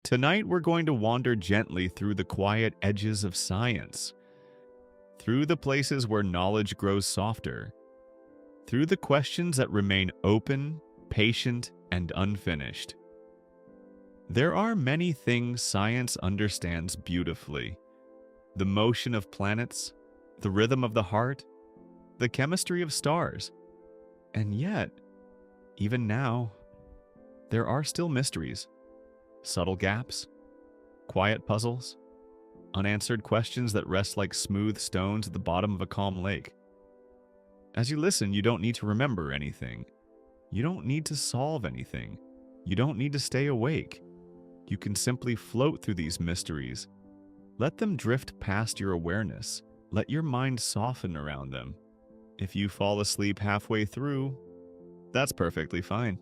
Tonight, we're going to wander gently through the quiet edges of science, through the places where knowledge grows softer, through the questions that remain open, patient, and unfinished. There are many things science understands beautifully: the motion of planets, the rhythm of the heart, the chemistry of stars. And yet, even now, there are still mysteries, subtle gaps, quiet puzzles, unanswered questions that rest like smooth stones at the bottom of a calm lake. As you listen, you don't need to remember anything. You don't need to solve anything. You don't need to stay awake. You can simply float through these mysteries. Let them drift past your awareness. Let your mind soften around them. If you fall asleep halfway through, that's perfectly fine.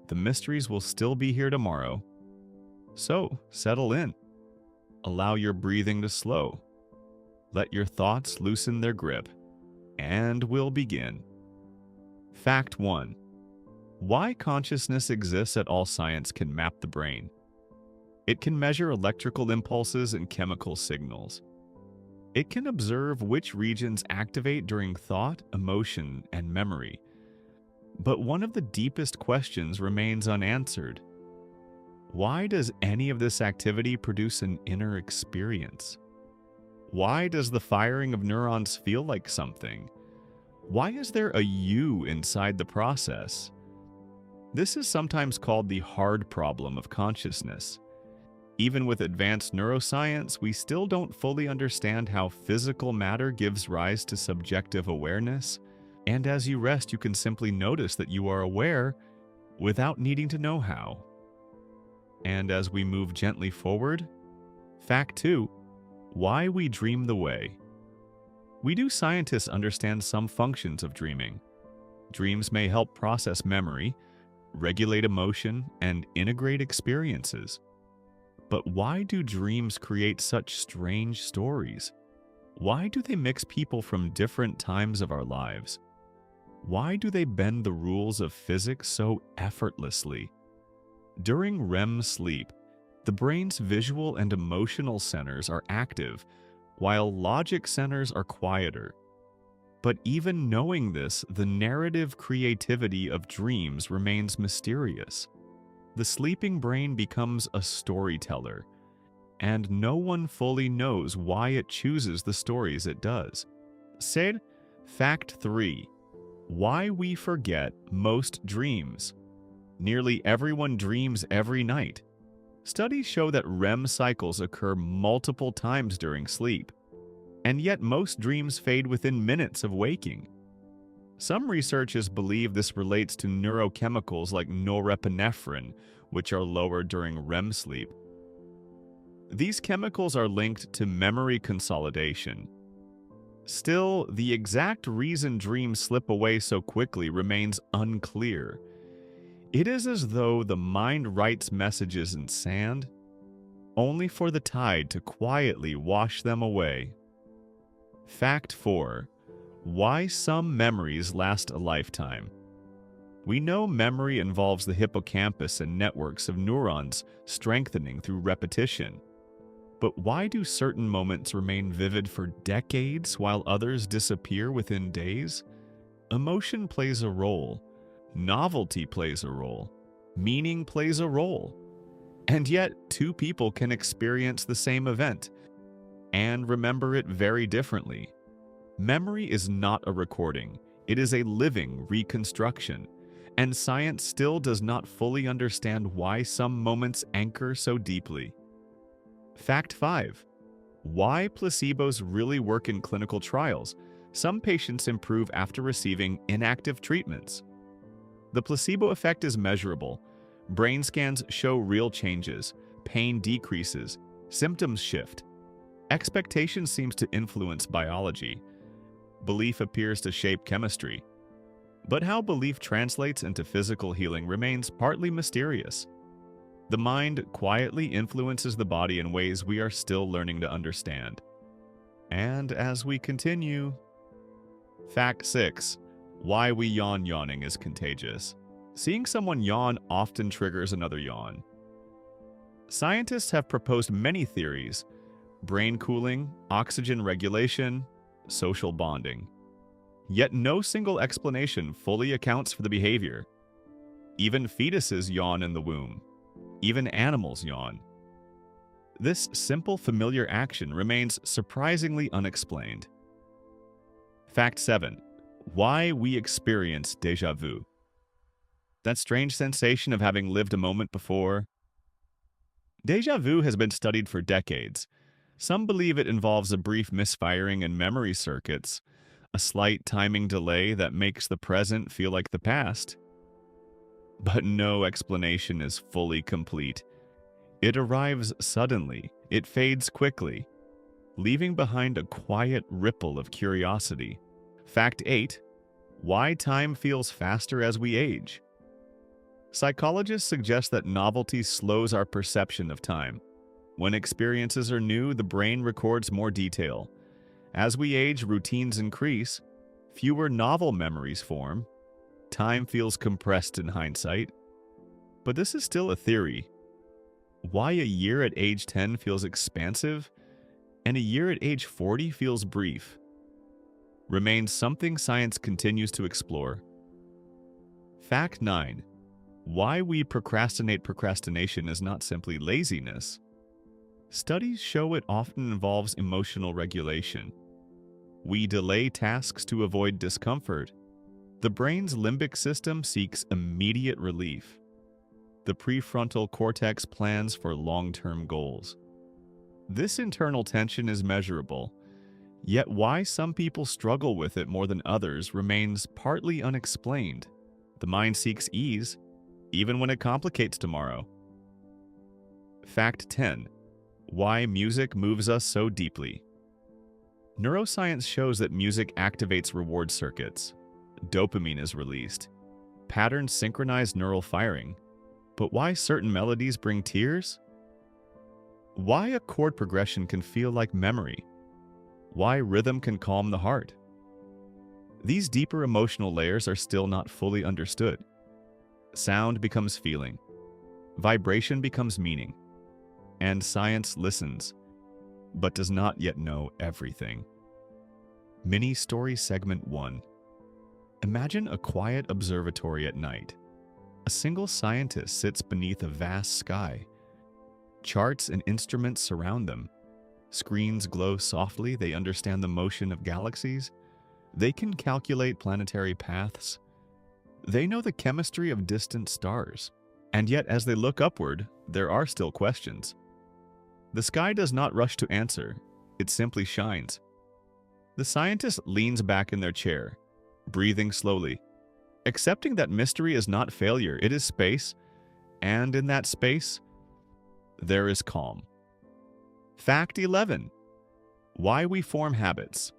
The mysteries will still be here tomorrow. So, settle in. Allow your breathing to slow. Let your thoughts loosen their grip. And we'll begin. Fact 1. Why consciousness exists at all. Science can map the brain. It can measure electrical impulses and chemical signals. It can observe which regions activate during thought, emotion, and memory. But one of the deepest questions remains unanswered. Why does any of this activity produce an inner experience? Why does the firing of neurons feel like something? Why is there a you inside the process? This is sometimes called the hard problem of consciousness. Even with advanced neuroscience, we still don't fully understand how physical matter gives rise to subjective awareness. And as you rest, you can simply notice that you are aware without needing to know how. And as we move gently forward, fact 2, why we dream the way. We do scientists understand some functions of dreaming. Dreams may help process memory, regulate emotion, and integrate experiences. But why do dreams create such strange stories? Why do they mix people from different times of our lives? Why do they bend the rules of physics so effortlessly? During REM sleep, the brain's visual and emotional centers are active, while logic centers are quieter. But even knowing this, the narrative creativity of dreams remains mysterious. The sleeping brain becomes a storyteller, and no one fully knows why it chooses the stories it does. Said, fact 3. Why we forget most dreams. Nearly everyone dreams every night. Studies show that REM cycles occur multiple times during sleep, and yet most dreams fade within minutes of waking. Some researchers believe this relates to neurochemicals like norepinephrine, which are lower during REM sleep. These chemicals are linked to memory consolidation. Still, the exact reason dreams slip away so quickly remains unclear. It is as though the mind writes messages in sand, only for the tide to quietly wash them away. Fact 4. Why some memories last a lifetime. We know memory involves the hippocampus and networks of neurons strengthening through repetition. But why do certain moments remain vivid for decades while others disappear within days? Emotion plays a role. Novelty plays a role. Meaning plays a role. And yet, two people can experience the same event and remember it very differently. Memory is not a recording. It is a living reconstruction. And science still does not fully understand why some moments anchor so deeply. Fact 5. Why placebos really work in clinical trials. Some patients improve after receiving inactive treatments. The placebo effect is measurable. Brain scans show real changes. Pain decreases. Symptoms shift. Expectation seems to influence biology. Belief appears to shape chemistry. But how belief translates into physical healing remains partly mysterious. The mind quietly influences the body in ways we are still learning to understand. And as we continue, fact 6. Why we yawn. Yawning is contagious. Seeing someone yawn often triggers another yawn. Scientists have proposed many theories: brain cooling, oxygen regulation, social bonding. Yet no single explanation fully accounts for the behavior. Even fetuses yawn in the womb. Even animals yawn. This simple familiar action remains surprisingly unexplained. Fact 7. Why we experience déjà vu. That strange sensation of having lived a moment before. Déjà vu has been studied for decades. Some believe it involves a brief misfiring in memory circuits, a slight timing delay that makes the present feel like the past. But no explanation is fully complete. It arrives suddenly, it fades quickly, leaving behind a quiet ripple of curiosity. Fact 8. Why time feels faster as we age. Psychologists suggest that novelty slows our perception of time. When experiences are new, the brain records more detail. As we age, routines increase, fewer novel memories form, time feels compressed in hindsight. But this is still a theory. Why a year at age 10 feels expansive and a year at age 40 feels brief remains something science continues to explore. Fact 9. Why we procrastinate. Procrastination is not simply laziness. Studies show it often involves emotional regulation. We delay tasks to avoid discomfort. The brain's limbic system seeks immediate relief. The prefrontal cortex plans for long-term goals. This internal tension is measurable, yet why some people struggle with it more than others remains partly unexplained. The mind seeks ease, even when it complicates tomorrow. Fact 10. Why music moves us so deeply. Neuroscience shows that music activates reward circuits. Dopamine is released. Patterns synchronize neural firing. But why certain melodies bring tears? Why a chord progression can feel like memory? Why rhythm can calm the heart? These deeper emotional layers are still not fully understood. Sound becomes feeling. Vibration becomes meaning. And science listens, but does not yet know everything. Mini Story Segment 1. Imagine a quiet observatory at night. A single scientist sits beneath a vast sky. Charts and instruments surround them. Screens glow softly, they understand the motion of galaxies. They can calculate planetary paths. They know the chemistry of distant stars. And yet, as they look upward, there are still questions. The sky does not rush to answer, it simply shines. The scientist leans back in their chair, breathing slowly, accepting that mystery is not failure, it is space, and in that space, there is calm. Fact 11. Why we form habits.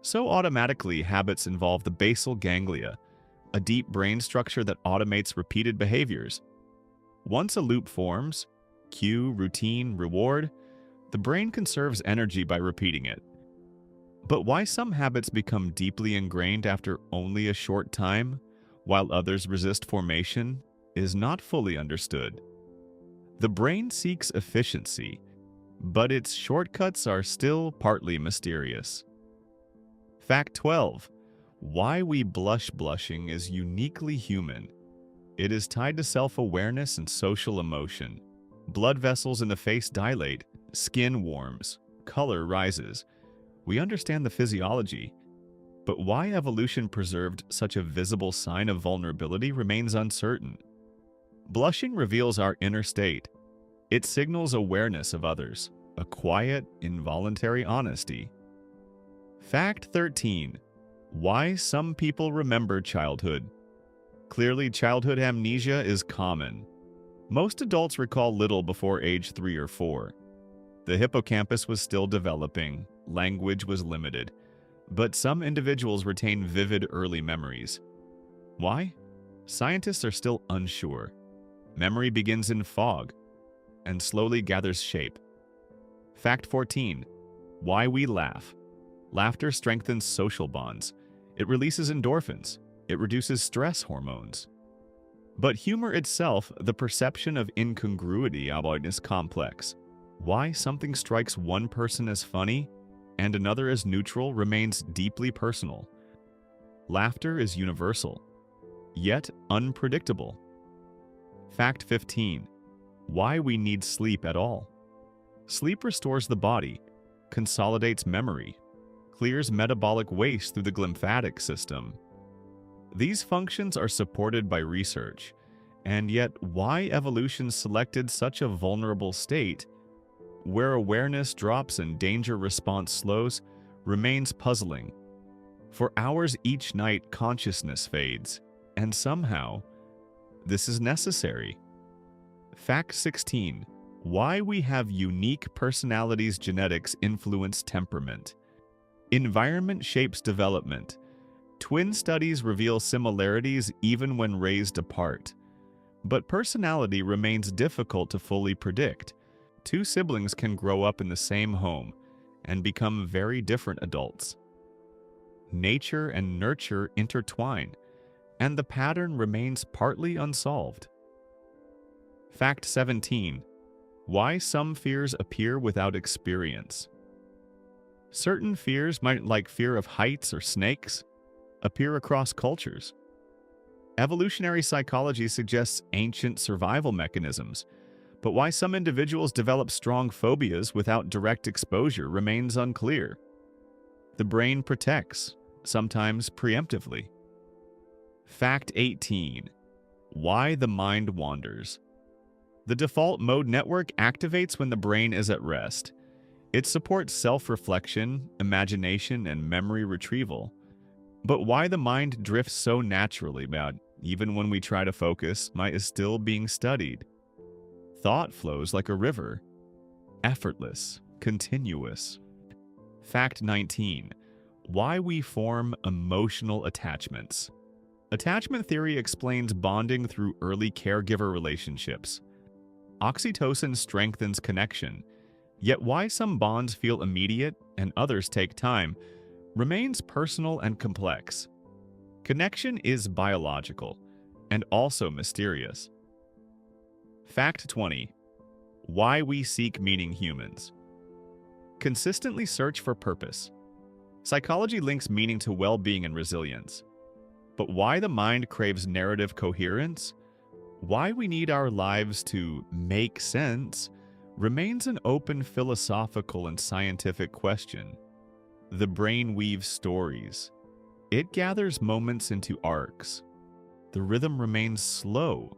So automatically, habits involve the basal ganglia, a deep brain structure that automates repeated behaviors. Once a loop forms, cue, routine, reward, the brain conserves energy by repeating it. But why some habits become deeply ingrained after only a short time, while others resist formation, is not fully understood. The brain seeks efficiency, but its shortcuts are still partly mysterious. Fact 12. Why we blush. Blushing is uniquely human. It is tied to self-awareness and social emotion. Blood vessels in the face dilate, skin warms, color rises. We understand the physiology, but why evolution preserved such a visible sign of vulnerability remains uncertain. Blushing reveals our inner state. It signals awareness of others, a quiet, involuntary honesty. Fact 13. Why some people remember childhood. Clearly, childhood amnesia is common. Most adults recall little before age 3 or 4. The hippocampus was still developing, language was limited, but some individuals retain vivid early memories. Why? Scientists are still unsure. Memory begins in fog and slowly gathers shape. Fact 14. Why we laugh. Laughter strengthens social bonds. It releases endorphins. It reduces stress hormones. But humor itself, the perception of incongruity about, is complex. Why something strikes one person as funny and another as neutral remains deeply personal. Laughter is universal, yet unpredictable. Fact 15. Why we need sleep at all. Sleep restores the body, consolidates memory, clears metabolic waste through the glymphatic system. These functions are supported by research, and yet why evolution selected such a vulnerable state, where awareness drops and danger response slows, remains puzzling. For hours each night, consciousness fades, and somehow, this is necessary. Fact 16. Why we have unique personalities. Genetics influence temperament. Environment shapes development. Twin studies reveal similarities even when raised apart. But personality remains difficult to fully predict. Two siblings can grow up in the same home and become very different adults. Nature and nurture intertwine, and the pattern remains partly unsolved. Fact 17. Why some fears appear without experience. Certain fears, like fear of heights or snakes, appear across cultures. Evolutionary psychology suggests ancient survival mechanisms, but why some individuals develop strong phobias without direct exposure remains unclear. The brain protects, sometimes preemptively. Fact 18. Why the mind wanders. The default mode network activates when the brain is at rest. It supports self-reflection, imagination, and memory retrieval. But why the mind drifts so naturally, even when we try to focus, is still being studied. Thought flows like a river, effortless, continuous. Fact 19. Why we form emotional attachments. Attachment theory explains bonding through early caregiver relationships. Oxytocin strengthens connection, yet why some bonds feel immediate and others take time remains personal and complex. Connection is biological and also mysterious. Fact 20. Why we seek meaning. Humans consistently search for purpose. Psychology links meaning to well-being and resilience. But why the mind craves narrative coherence, why we need our lives to make sense, remains an open philosophical and scientific question. The brain weaves stories. It gathers moments into arcs. The rhythm remains slow.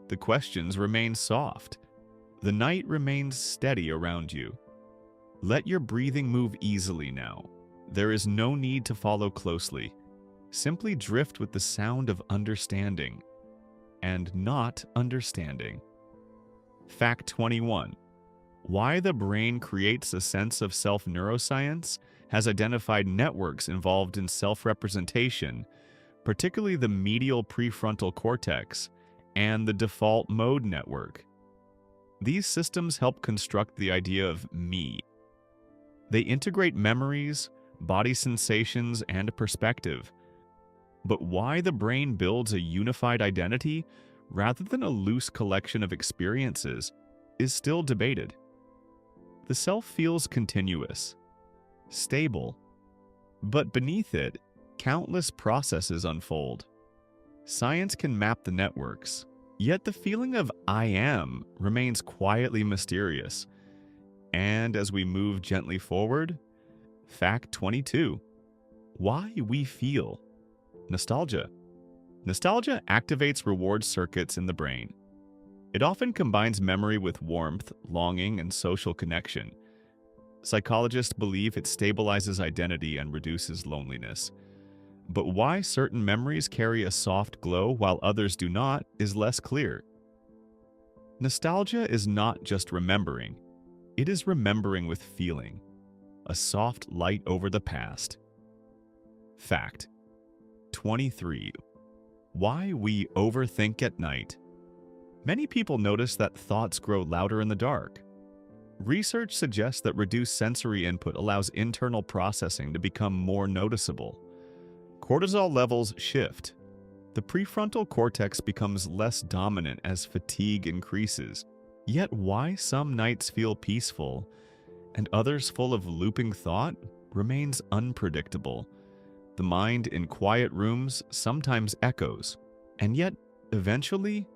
The questions remain soft. The night remains steady around you. Let your breathing move easily now. There is no need to follow closely. Simply drift with the sound of understanding and not understanding. Fact 21. Why the brain creates a sense of self. Neuroscience has identified networks involved in self-representation, particularly the medial prefrontal cortex and the default mode network. These systems help construct the idea of me. They integrate memories, body sensations, and perspective. But why the brain builds a unified identity rather than a loose collection of experiences is still debated. The self feels continuous, stable, but beneath it, countless processes unfold. Science can map the networks, yet the feeling of I am remains quietly mysterious. And as we move gently forward, fact 22. Why we feel. Nostalgia. Nostalgia activates reward circuits in the brain. It often combines memory with warmth, longing, and social connection. Psychologists believe it stabilizes identity and reduces loneliness. But why certain memories carry a soft glow while others do not is less clear. Nostalgia is not just remembering. It is remembering with feeling, a soft light over the past. Fact 23. Why we overthink at night. Many people notice that thoughts grow louder in the dark. Research suggests that reduced sensory input allows internal processing to become more noticeable. Cortisol levels shift. The prefrontal cortex becomes less dominant as fatigue increases. Yet why some nights feel peaceful and others full of looping thought remains unpredictable. The mind in quiet rooms sometimes echoes, and yet eventually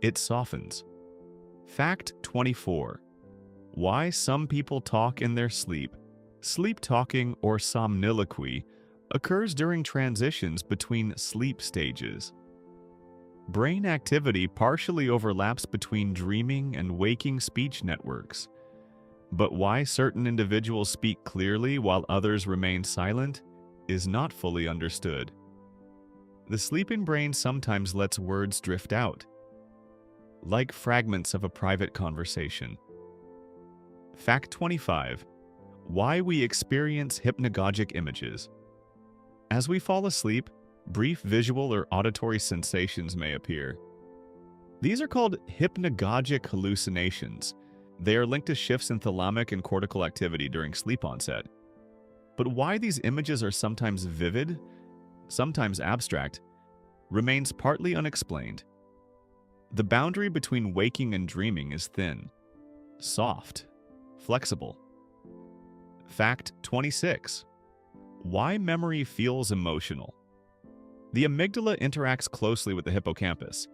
it softens. Fact 24. Why some people talk in their sleep. Sleep talking or somniloquy occurs during transitions between sleep stages. Brain activity partially overlaps between dreaming and waking speech networks. But why certain individuals speak clearly while others remain silent is not fully understood. The sleeping brain sometimes lets words drift out, like fragments of a private conversation. Fact 25. Why we experience hypnagogic images. As we fall asleep, brief visual or auditory sensations may appear. These are called hypnagogic hallucinations. They are linked to shifts in thalamic and cortical activity during sleep onset. But why these images are sometimes vivid, sometimes abstract, remains partly unexplained. The boundary between waking and dreaming is thin, soft, flexible. Fact 26. Why memory feels emotional. The amygdala interacts closely with the hippocampus.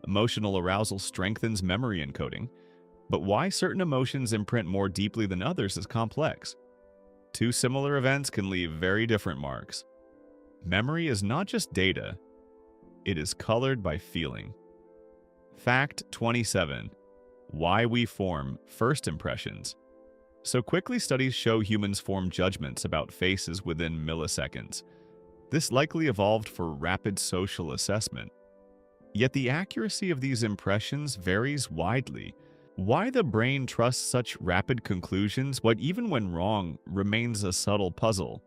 Emotional arousal strengthens memory encoding, but why certain emotions imprint more deeply than others is complex. Two similar events can leave very different marks. Memory is not just data, it is colored by feeling. Fact 27. Why we form first impressions. So quickly studies show humans form judgments about faces within milliseconds. This likely evolved for rapid social assessment. Yet the accuracy of these impressions varies widely. Why the brain trusts such rapid conclusions, what even when wrong, remains a subtle puzzle.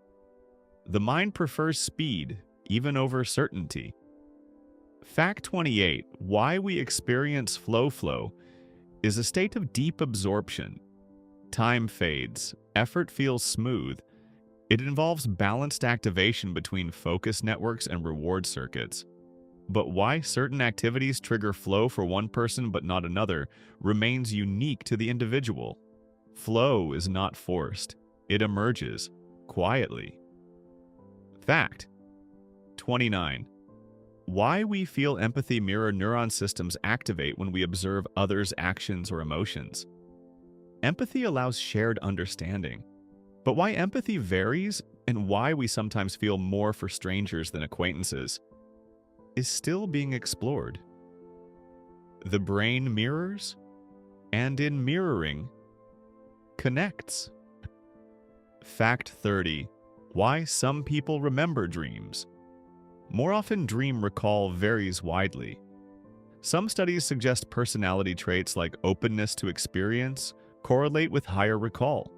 The mind prefers speed, even over certainty. Fact 28. Why we experience flow is a state of deep absorption. Time fades, effort feels smooth. It involves balanced activation between focus networks and reward circuits. But why certain activities trigger flow for one person but not another remains unique to the individual. Flow is not forced. It emerges quietly. Fact 29. Why we feel empathy mirror neuron systems activate when we observe others' actions or emotions. Empathy allows shared understanding. But why empathy varies and why we sometimes feel more for strangers than acquaintances is still being explored. The brain mirrors, and in mirroring, connects. Fact 30. Why some people remember dreams. More often, dream recall varies widely. Some studies suggest personality traits like openness to experience correlate with higher recall.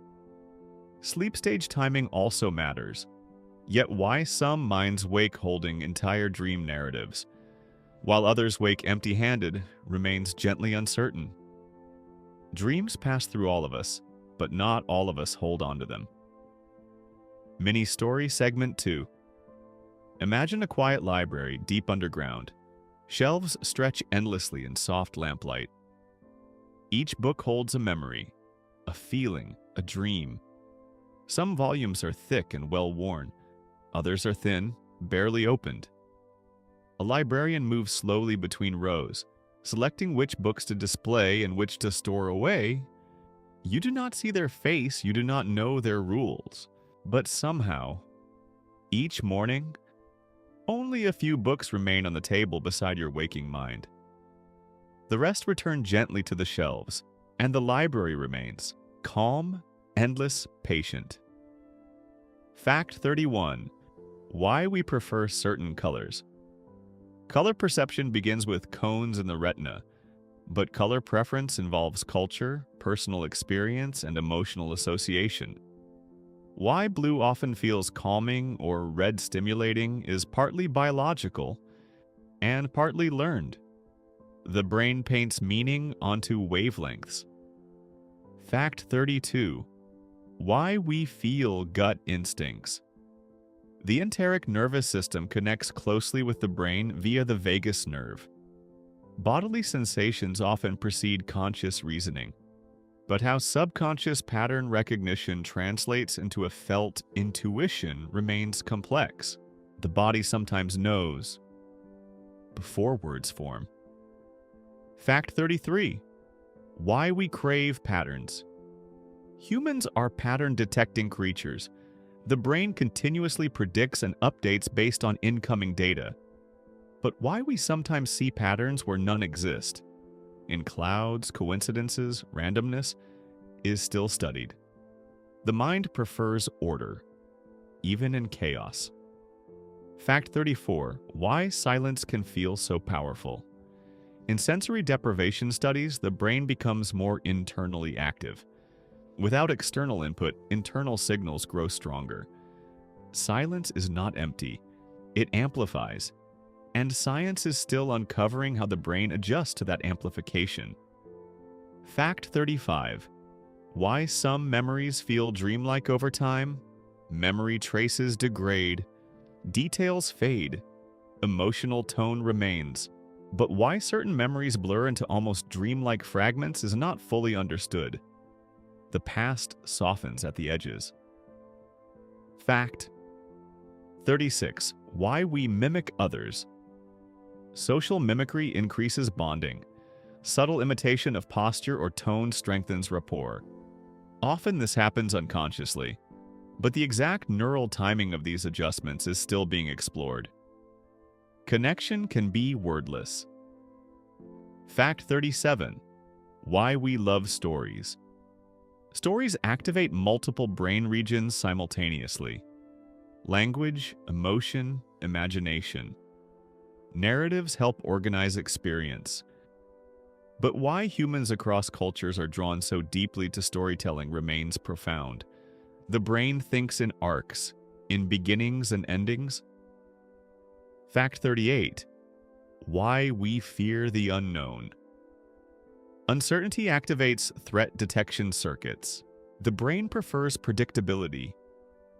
Sleep stage timing also matters. Yet why some minds wake holding entire dream narratives, while others wake empty-handed, remains gently uncertain. Dreams pass through all of us, but not all of us hold on to them. Mini Story Segment 2. Imagine a quiet library deep underground. Shelves stretch endlessly in soft lamplight. Each book holds a memory, a feeling, a dream. Some volumes are thick and well-worn. Others are thin, barely opened. A librarian moves slowly between rows, selecting which books to display and which to store away. You do not see their face, you do not know their rules. But somehow, each morning, only a few books remain on the table beside your waking mind. The rest return gently to the shelves, and the library remains calm, endless, patient. Fact 31. Why we prefer certain colors. Color perception begins with cones in the retina, but color preference involves culture, personal experience, and emotional association. Why blue often feels calming or red stimulating is partly biological and partly learned. The brain paints meaning onto wavelengths. Fact 32. Why we feel gut instincts. The enteric nervous system connects closely with the brain via the vagus nerve. Bodily sensations often precede conscious reasoning, but how subconscious pattern recognition translates into a felt intuition remains complex. The body sometimes knows before words form. Fact 33. Why we crave patterns. Humans are pattern-detecting creatures. The brain continuously predicts and updates based on incoming data. But why we sometimes see patterns where none exist, in clouds, coincidences, randomness, is still studied. The mind prefers order, even in chaos. Fact 34. Why silence can feel so powerful. In sensory deprivation studies, the brain becomes more internally active. Without external input, internal signals grow stronger. Silence is not empty. It amplifies. And science is still uncovering how the brain adjusts to that amplification. Fact 35. Why some memories feel dreamlike over time. Memory traces degrade. Details fade. Emotional tone remains. But why certain memories blur into almost dreamlike fragments is not fully understood. The past softens at the edges. Fact 36. Why we mimic others. Social mimicry increases bonding. Subtle imitation of posture or tone strengthens rapport. Often this happens unconsciously, but the exact neural timing of these adjustments is still being explored. Connection can be wordless. Fact 37. Why we love stories. Stories activate multiple brain regions simultaneously. Language, emotion, imagination. Narratives help organize experience. But why humans across cultures are drawn so deeply to storytelling remains profound. The brain thinks in arcs, in beginnings and endings. Fact 38. Why we fear the unknown. Uncertainty activates threat detection circuits. The brain prefers predictability,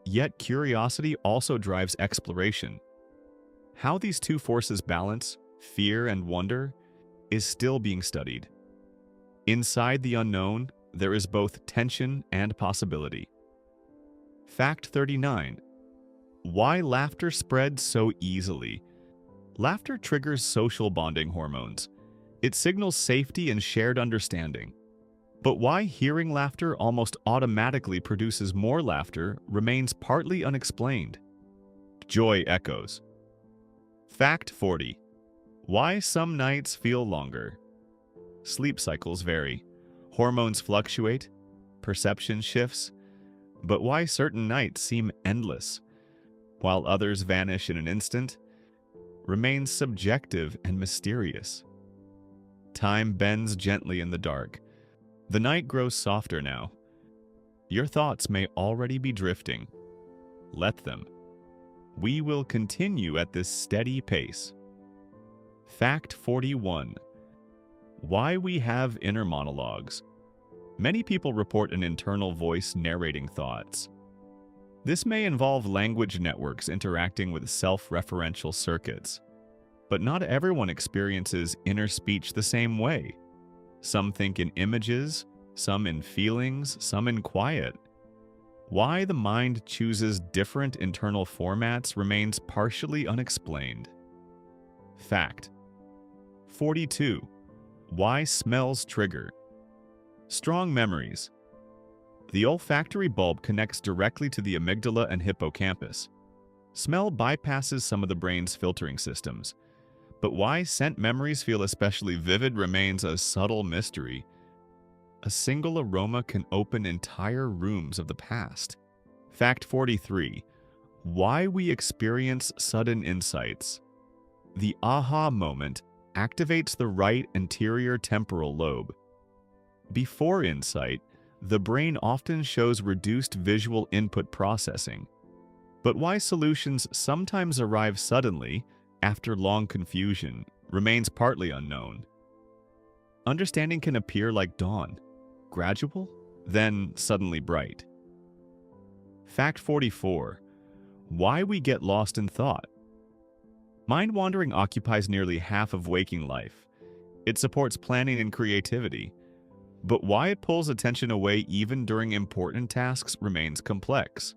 yet curiosity also drives exploration. How these two forces balance, fear and wonder, is still being studied. Inside the unknown, there is both tension and possibility. Fact 39. Why laughter spreads so easily. Laughter triggers social bonding hormones. It signals safety and shared understanding. But why hearing laughter almost automatically produces more laughter remains partly unexplained. Joy echoes. Fact 40. Why some nights feel longer. Sleep cycles vary. Hormones fluctuate. Perception shifts. But why certain nights seem endless, while others vanish in an instant, remains subjective and mysterious. Time bends gently in the dark. The night grows softer now. Your thoughts may already be drifting. Let them. We will continue at this steady pace. Fact 41. Why we have inner monologues. Many people report an internal voice narrating thoughts. This may involve language networks interacting with self-referential circuits. But not everyone experiences inner speech the same way. Some think in images, some in feelings, some in quiet. Why the mind chooses different internal formats remains partially unexplained. Fact 42. Why smells trigger. Strong memories. The olfactory bulb connects directly to the amygdala and hippocampus. Smell bypasses some of the brain's filtering systems. But why scent memories feel especially vivid remains a subtle mystery. A single aroma can open entire rooms of the past. Fact 43. Why we experience sudden insights. The aha moment activates the right anterior temporal lobe. Before insight, the brain often shows reduced visual input processing. But why solutions sometimes arrive suddenly, after long confusion, remains partly unknown. Understanding can appear like dawn, gradual, then suddenly bright. Fact 44. Why we get lost in thought. Mind wandering occupies nearly half of waking life. It supports planning and creativity. But why it pulls attention away even during important tasks remains complex.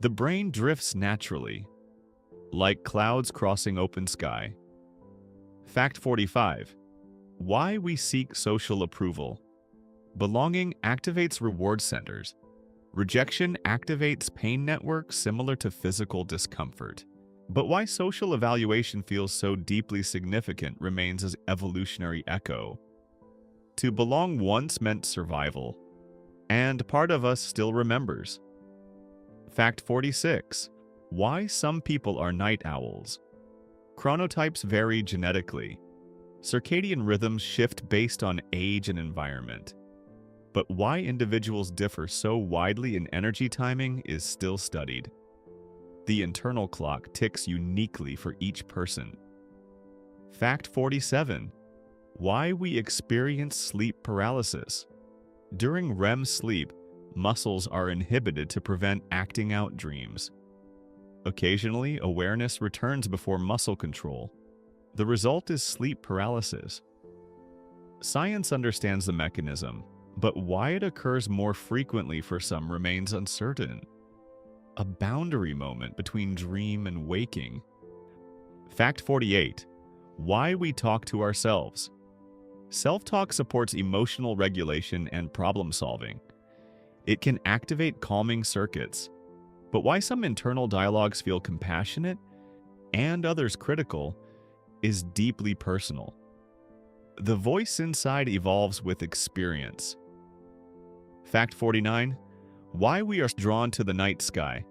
The brain drifts naturally, like clouds crossing open sky. Fact 45. Why we seek social approval. Belonging activates reward centers. Rejection activates pain networks similar to physical discomfort. But why social evaluation feels so deeply significant remains as evolutionary echo. To belong once meant survival, and part of us still remembers. Fact 46. Why some people are night owls. Chronotypes vary genetically. Circadian rhythms shift based on age and environment. But why individuals differ so widely in energy timing is still studied. The internal clock ticks uniquely for each person. Fact 47. Why we experience sleep paralysis. During REM sleep, muscles are inhibited to prevent acting out dreams. Occasionally, awareness returns before muscle control. The result is sleep paralysis. Science understands the mechanism, but why it occurs more frequently for some remains uncertain. A boundary moment between dream and waking. Fact 48. Why we talk to ourselves. Self-talk supports emotional regulation and problem solving. It can activate calming circuits. But why some internal dialogues feel compassionate and others critical is deeply personal. The voice inside evolves with experience. Fact 49. Why we are drawn to the night sky.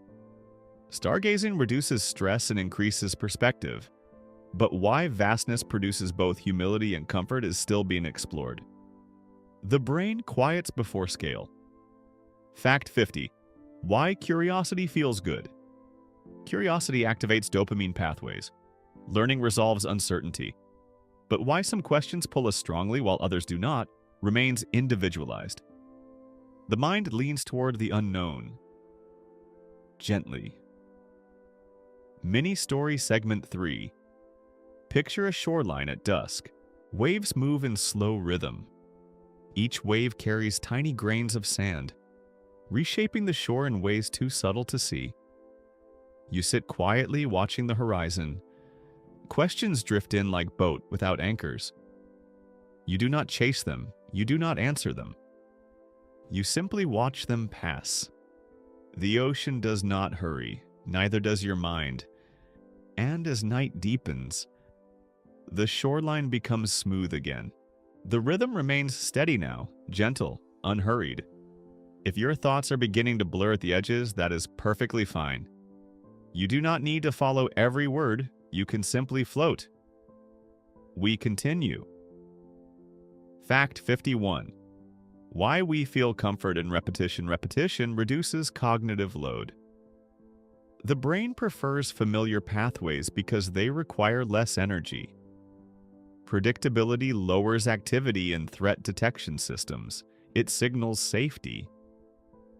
Stargazing reduces stress and increases perspective. But why vastness produces both humility and comfort is still being explored. The brain quiets before scale. Fact 50. Why curiosity feels good. Curiosity activates dopamine pathways. Learning resolves uncertainty. But why some questions pull us strongly while others do not remains individualized. The mind leans toward the unknown. Gently. Mini-story segment 3. Picture a shoreline at dusk. Waves move in slow rhythm. Each wave carries tiny grains of sand, reshaping the shore in ways too subtle to see. You sit quietly watching the horizon. Questions drift in like boat without anchors. You do not chase them. You do not answer them. You simply watch them pass. The ocean does not hurry, neither does your mind. And as night deepens, the shoreline becomes smooth again. The rhythm remains steady now, gentle, unhurried. If your thoughts are beginning to blur at the edges, that is perfectly fine. You do not need to follow every word, you can simply float. We continue. Fact 51. Why we feel comfort in repetition. Repetition reduces cognitive load. The brain prefers familiar pathways because they require less energy. Predictability lowers activity in threat detection systems. It signals safety.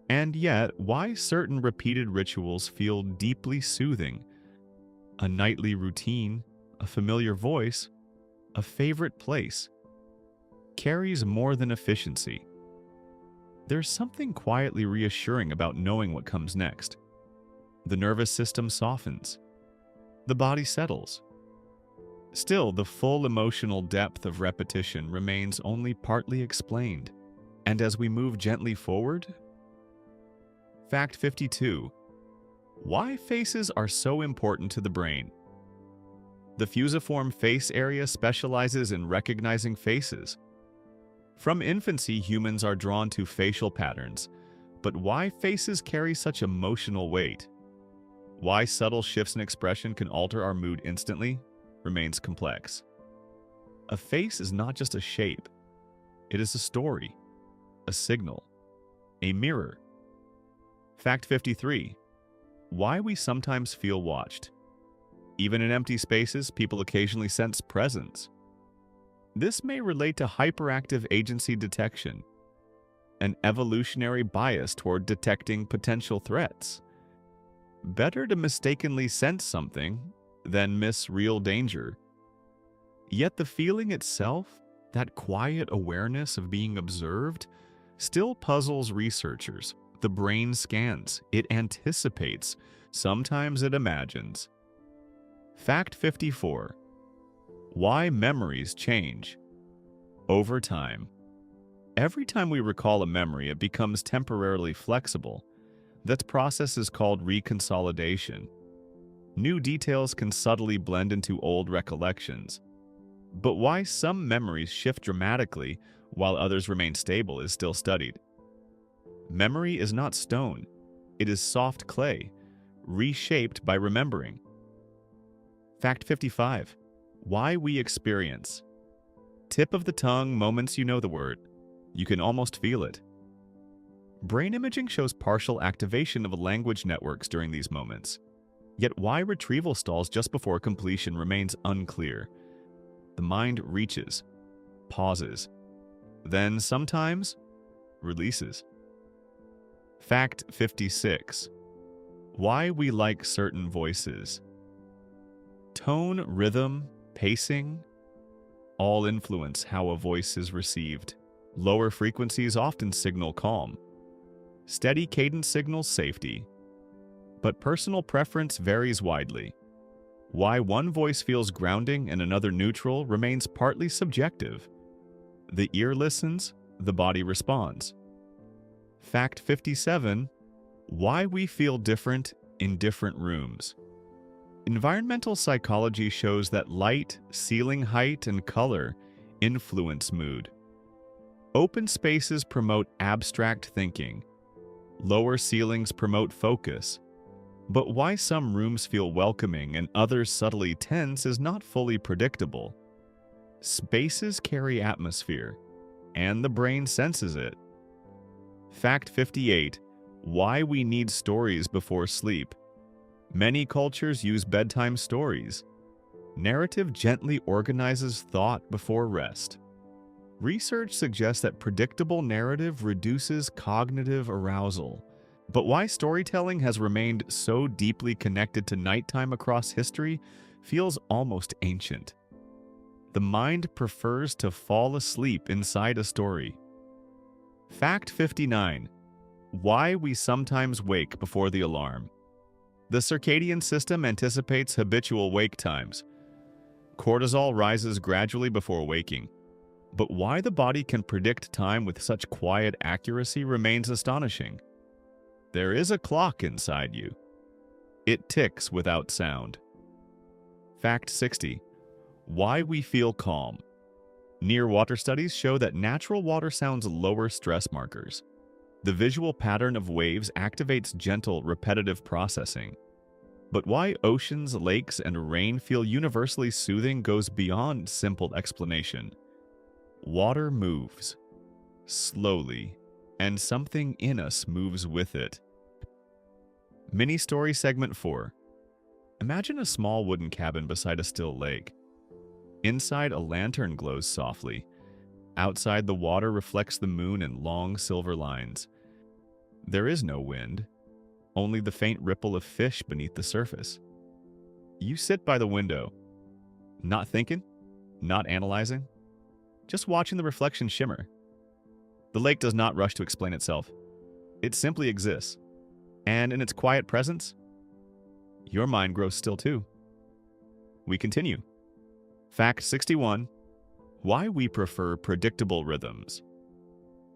And yet, why certain repeated rituals feel deeply soothing. A nightly routine, a familiar voice, a favorite place, carries more than efficiency. There's something quietly reassuring about knowing what comes next. The nervous system softens. The body settles. Still, the full emotional depth of repetition remains only partly explained. And as we move gently forward, Fact 52. Why faces are so important to the brain. The fusiform face area specializes in recognizing faces. From infancy, humans are drawn to facial patterns, but why faces carry such emotional weight? Why subtle shifts in expression can alter our mood instantly remains complex. A face is not just a shape. It is a story, a signal, a mirror. Fact 53. Why we sometimes feel watched. Even in empty spaces, people occasionally sense presence. This may relate to hyperactive agency detection, an evolutionary bias toward detecting potential threats. Better to mistakenly sense something than miss real danger. Yet the feeling itself, that quiet awareness of being observed, still puzzles researchers. The brain scans, it anticipates, sometimes it imagines. Fact 54. Why memories change over time. Every time we recall a memory, it becomes temporarily flexible. That process is called reconsolidation. New details can subtly blend into old recollections. But why some memories shift dramatically while others remain stable is still studied. Memory is not stone. It is soft clay, reshaped by remembering. Fact 55. Why we experience. Tip of the tongue moments you know the word. You can almost feel it. Brain imaging shows partial activation of language networks during these moments. Yet why retrieval stalls just before completion remains unclear. The mind reaches, pauses, then sometimes releases. Fact 56. Why we like certain voices. Tone, rhythm, pacing, all influence how a voice is received. Lower frequencies often signal calm. Steady cadence signals safety. But personal preference varies widely. Why one voice feels grounding and another neutral remains partly subjective. The ear listens, the body responds. Fact 57. Why we feel different in different rooms. Environmental psychology shows that light, ceiling height, and color influence mood. Open spaces promote abstract thinking. Lower ceilings promote focus. But why some rooms feel welcoming and others subtly tense is not fully predictable. Spaces carry atmosphere, and the brain senses it. Fact 58. Why we need stories before sleep. Many cultures use bedtime stories. Narrative gently organizes thought before rest. Research suggests that predictable narrative reduces cognitive arousal. But why storytelling has remained so deeply connected to nighttime across history feels almost ancient. The mind prefers to fall asleep inside a story. Fact 59. Why we sometimes wake before the alarm. The circadian system anticipates habitual wake times. Cortisol rises gradually before waking. But why the body can predict time with such quiet accuracy remains astonishing. There is a clock inside you. It ticks without sound. Fact 60. Why we feel calm. Near water studies show that natural water sounds lower stress markers. The visual pattern of waves activates gentle, repetitive processing. But why oceans, lakes, and rain feel universally soothing goes beyond simple explanation. Water moves, slowly, and something in us moves with it. Mini story segment 4. Imagine a small wooden cabin beside a still lake. Inside, a lantern glows softly. Outside, the water reflects the moon in long silver lines. There is no wind, only the faint ripple of fish beneath the surface. You sit by the window, not thinking, not analyzing, just watching the reflection shimmer. The lake does not rush to explain itself. It simply exists. And in its quiet presence, your mind grows still too. We continue. Fact 61. Why we prefer predictable rhythms.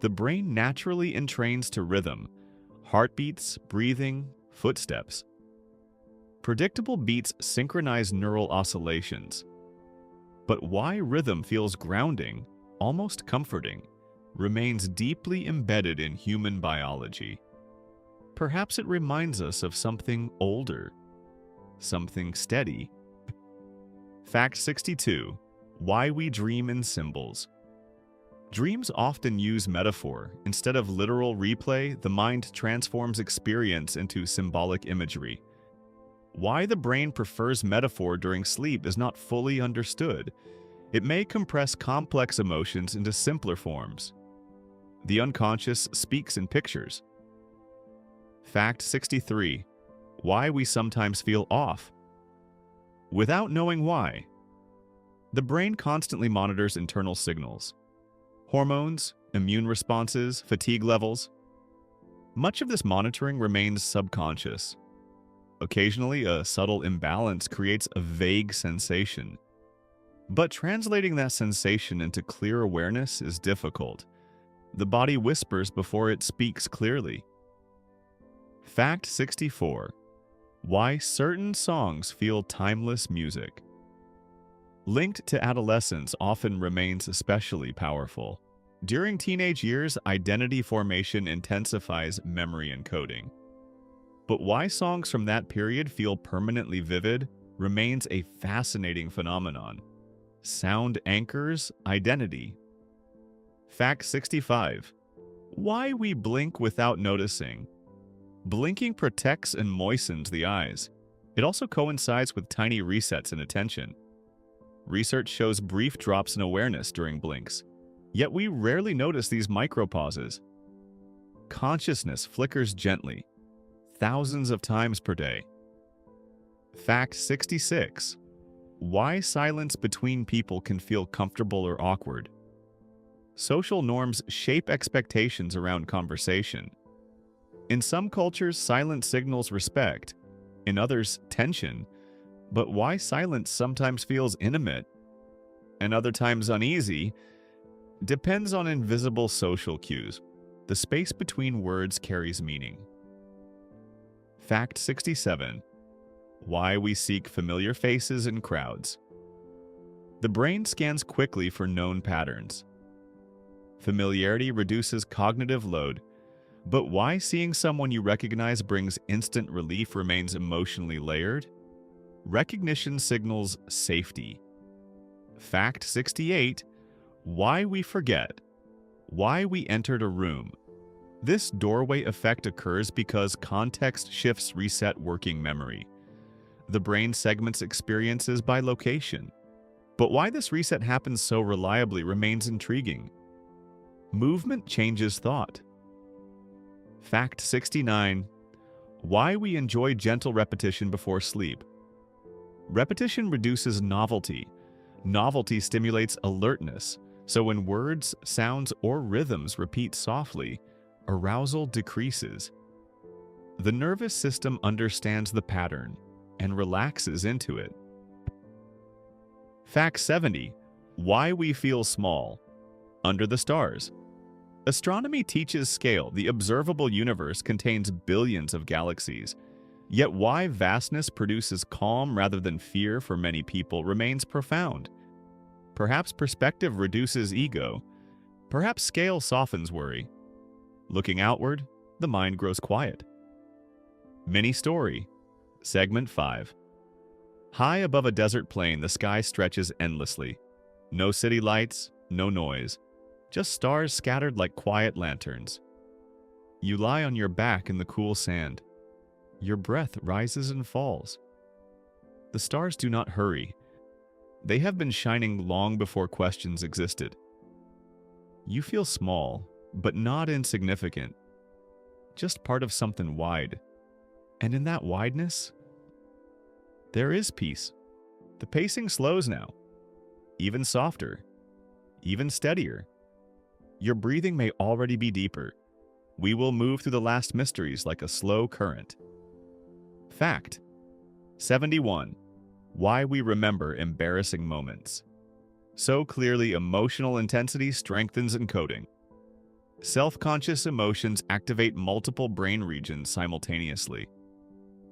The brain naturally entrains to rhythm, heartbeats, breathing, footsteps. Predictable beats synchronize neural oscillations. But why rhythm feels grounding, almost comforting, remains deeply embedded in human biology. Perhaps it reminds us of something older, something steady. Fact 62. Why we dream in symbols. Dreams often use metaphor. Instead of literal replay, the mind transforms experience into symbolic imagery. Why the brain prefers metaphor during sleep is not fully understood. It may compress complex emotions into simpler forms. The unconscious speaks in pictures. Fact 63. why we sometimes feel off, without knowing why. The brain constantly monitors internal signals, hormones, immune responses, fatigue levels. Much of this monitoring remains subconscious. Occasionally, a subtle imbalance creates a vague sensation. But translating that sensation into clear awareness is difficult. The body whispers before it speaks clearly. Fact 64. Why certain songs feel timeless music. Linked to adolescence often remains especially powerful. During teenage years, identity formation intensifies memory encoding. But why songs from that period feel permanently vivid remains a fascinating phenomenon. Sound anchors identity. Fact 65. Why we blink without noticing. Blinking protects and moistens the eyes. It also coincides with tiny resets in attention. Research shows brief drops in awareness during blinks, yet we rarely notice these micropauses. Consciousness flickers gently, thousands of times per day. Fact 66. Why silence between people can feel comfortable or awkward. Social norms shape expectations around conversation. In some cultures, silence signals respect, in others, tension. But why silence sometimes feels intimate and other times uneasy depends on invisible social cues. The space between words carries meaning. Fact 67. Why we seek familiar faces in crowds. The brain scans quickly for known patterns. Familiarity reduces cognitive load, but why seeing someone you recognize brings instant relief remains emotionally layered? Recognition signals safety. Fact 68. Why we forget. Why we entered a room. This doorway effect occurs because context shifts reset working memory. The brain segments experiences by location. But why this reset happens so reliably remains intriguing. Movement changes thought. Fact 69. Why we enjoy gentle repetition before sleep. Repetition reduces novelty. Novelty stimulates alertness, so when words, sounds, or rhythms repeat softly, arousal decreases. The nervous system understands the pattern and relaxes into it. Fact 70. Why we feel small. Under the stars. Astronomy teaches scale. The observable universe contains billions of galaxies. Yet why vastness produces calm rather than fear for many people remains profound. Perhaps perspective reduces ego. Perhaps scale softens worry. Looking outward, the mind grows quiet. Mini story. Segment 5. High above a desert plain, the sky stretches endlessly. No city lights, no noise. Just stars scattered like quiet lanterns. You lie on your back in the cool sand. Your breath rises and falls. The stars do not hurry. They have been shining long before questions existed. You feel small, but not insignificant. Just part of something wide. And in that wideness, there is peace. The pacing slows now. Even softer. Even steadier. Your breathing may already be deeper. We will move through the last mysteries like a slow current. Fact 71. Why we remember embarrassing moments. So clearly, emotional intensity strengthens encoding. Self-conscious emotions activate multiple brain regions simultaneously.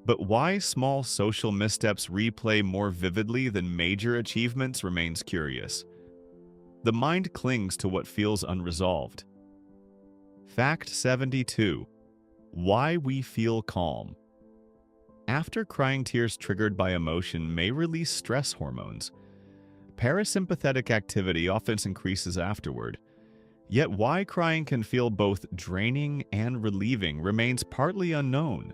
But why small social missteps replay more vividly than major achievements remains curious. The mind clings to what feels unresolved. Fact 72. Why we feel calm. After crying, tears triggered by emotion may release stress hormones. Parasympathetic activity often increases afterward. Yet why crying can feel both draining and relieving remains partly unknown.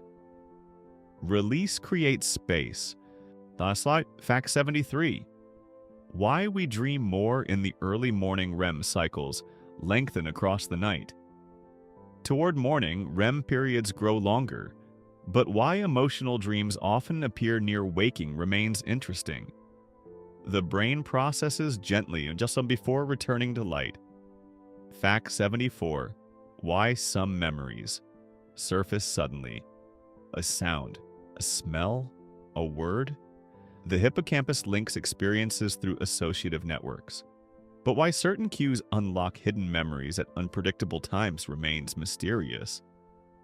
Release creates space. Last slide. Fact 73. Why we dream more in the early morning REM cycles lengthen across the night. Toward morning, REM periods grow longer. But why emotional dreams often appear near waking remains interesting. The brain processes gently just before returning to light. Fact 74. Why some memories surface suddenly. A sound, a smell, a word. The hippocampus links experiences through associative networks. But why certain cues unlock hidden memories at unpredictable times remains mysterious.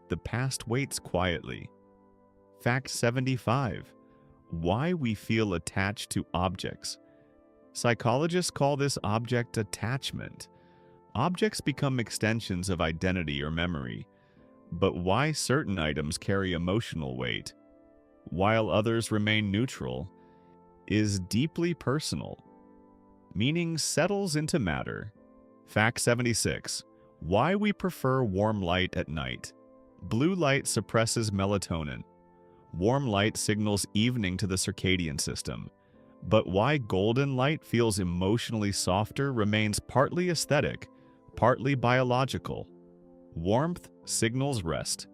The past waits quietly. Fact 75. Why we feel attached to objects. Psychologists call this object attachment. Objects become extensions of identity or memory. But why certain items carry emotional weight, while others remain neutral, is deeply personal. Meaning settles into matter. Fact 76. Why we prefer warm light at night. Blue light suppresses melatonin. Warm light signals evening to the circadian system. But why golden light feels emotionally softer remains partly aesthetic, partly biological. Warmth signals rest.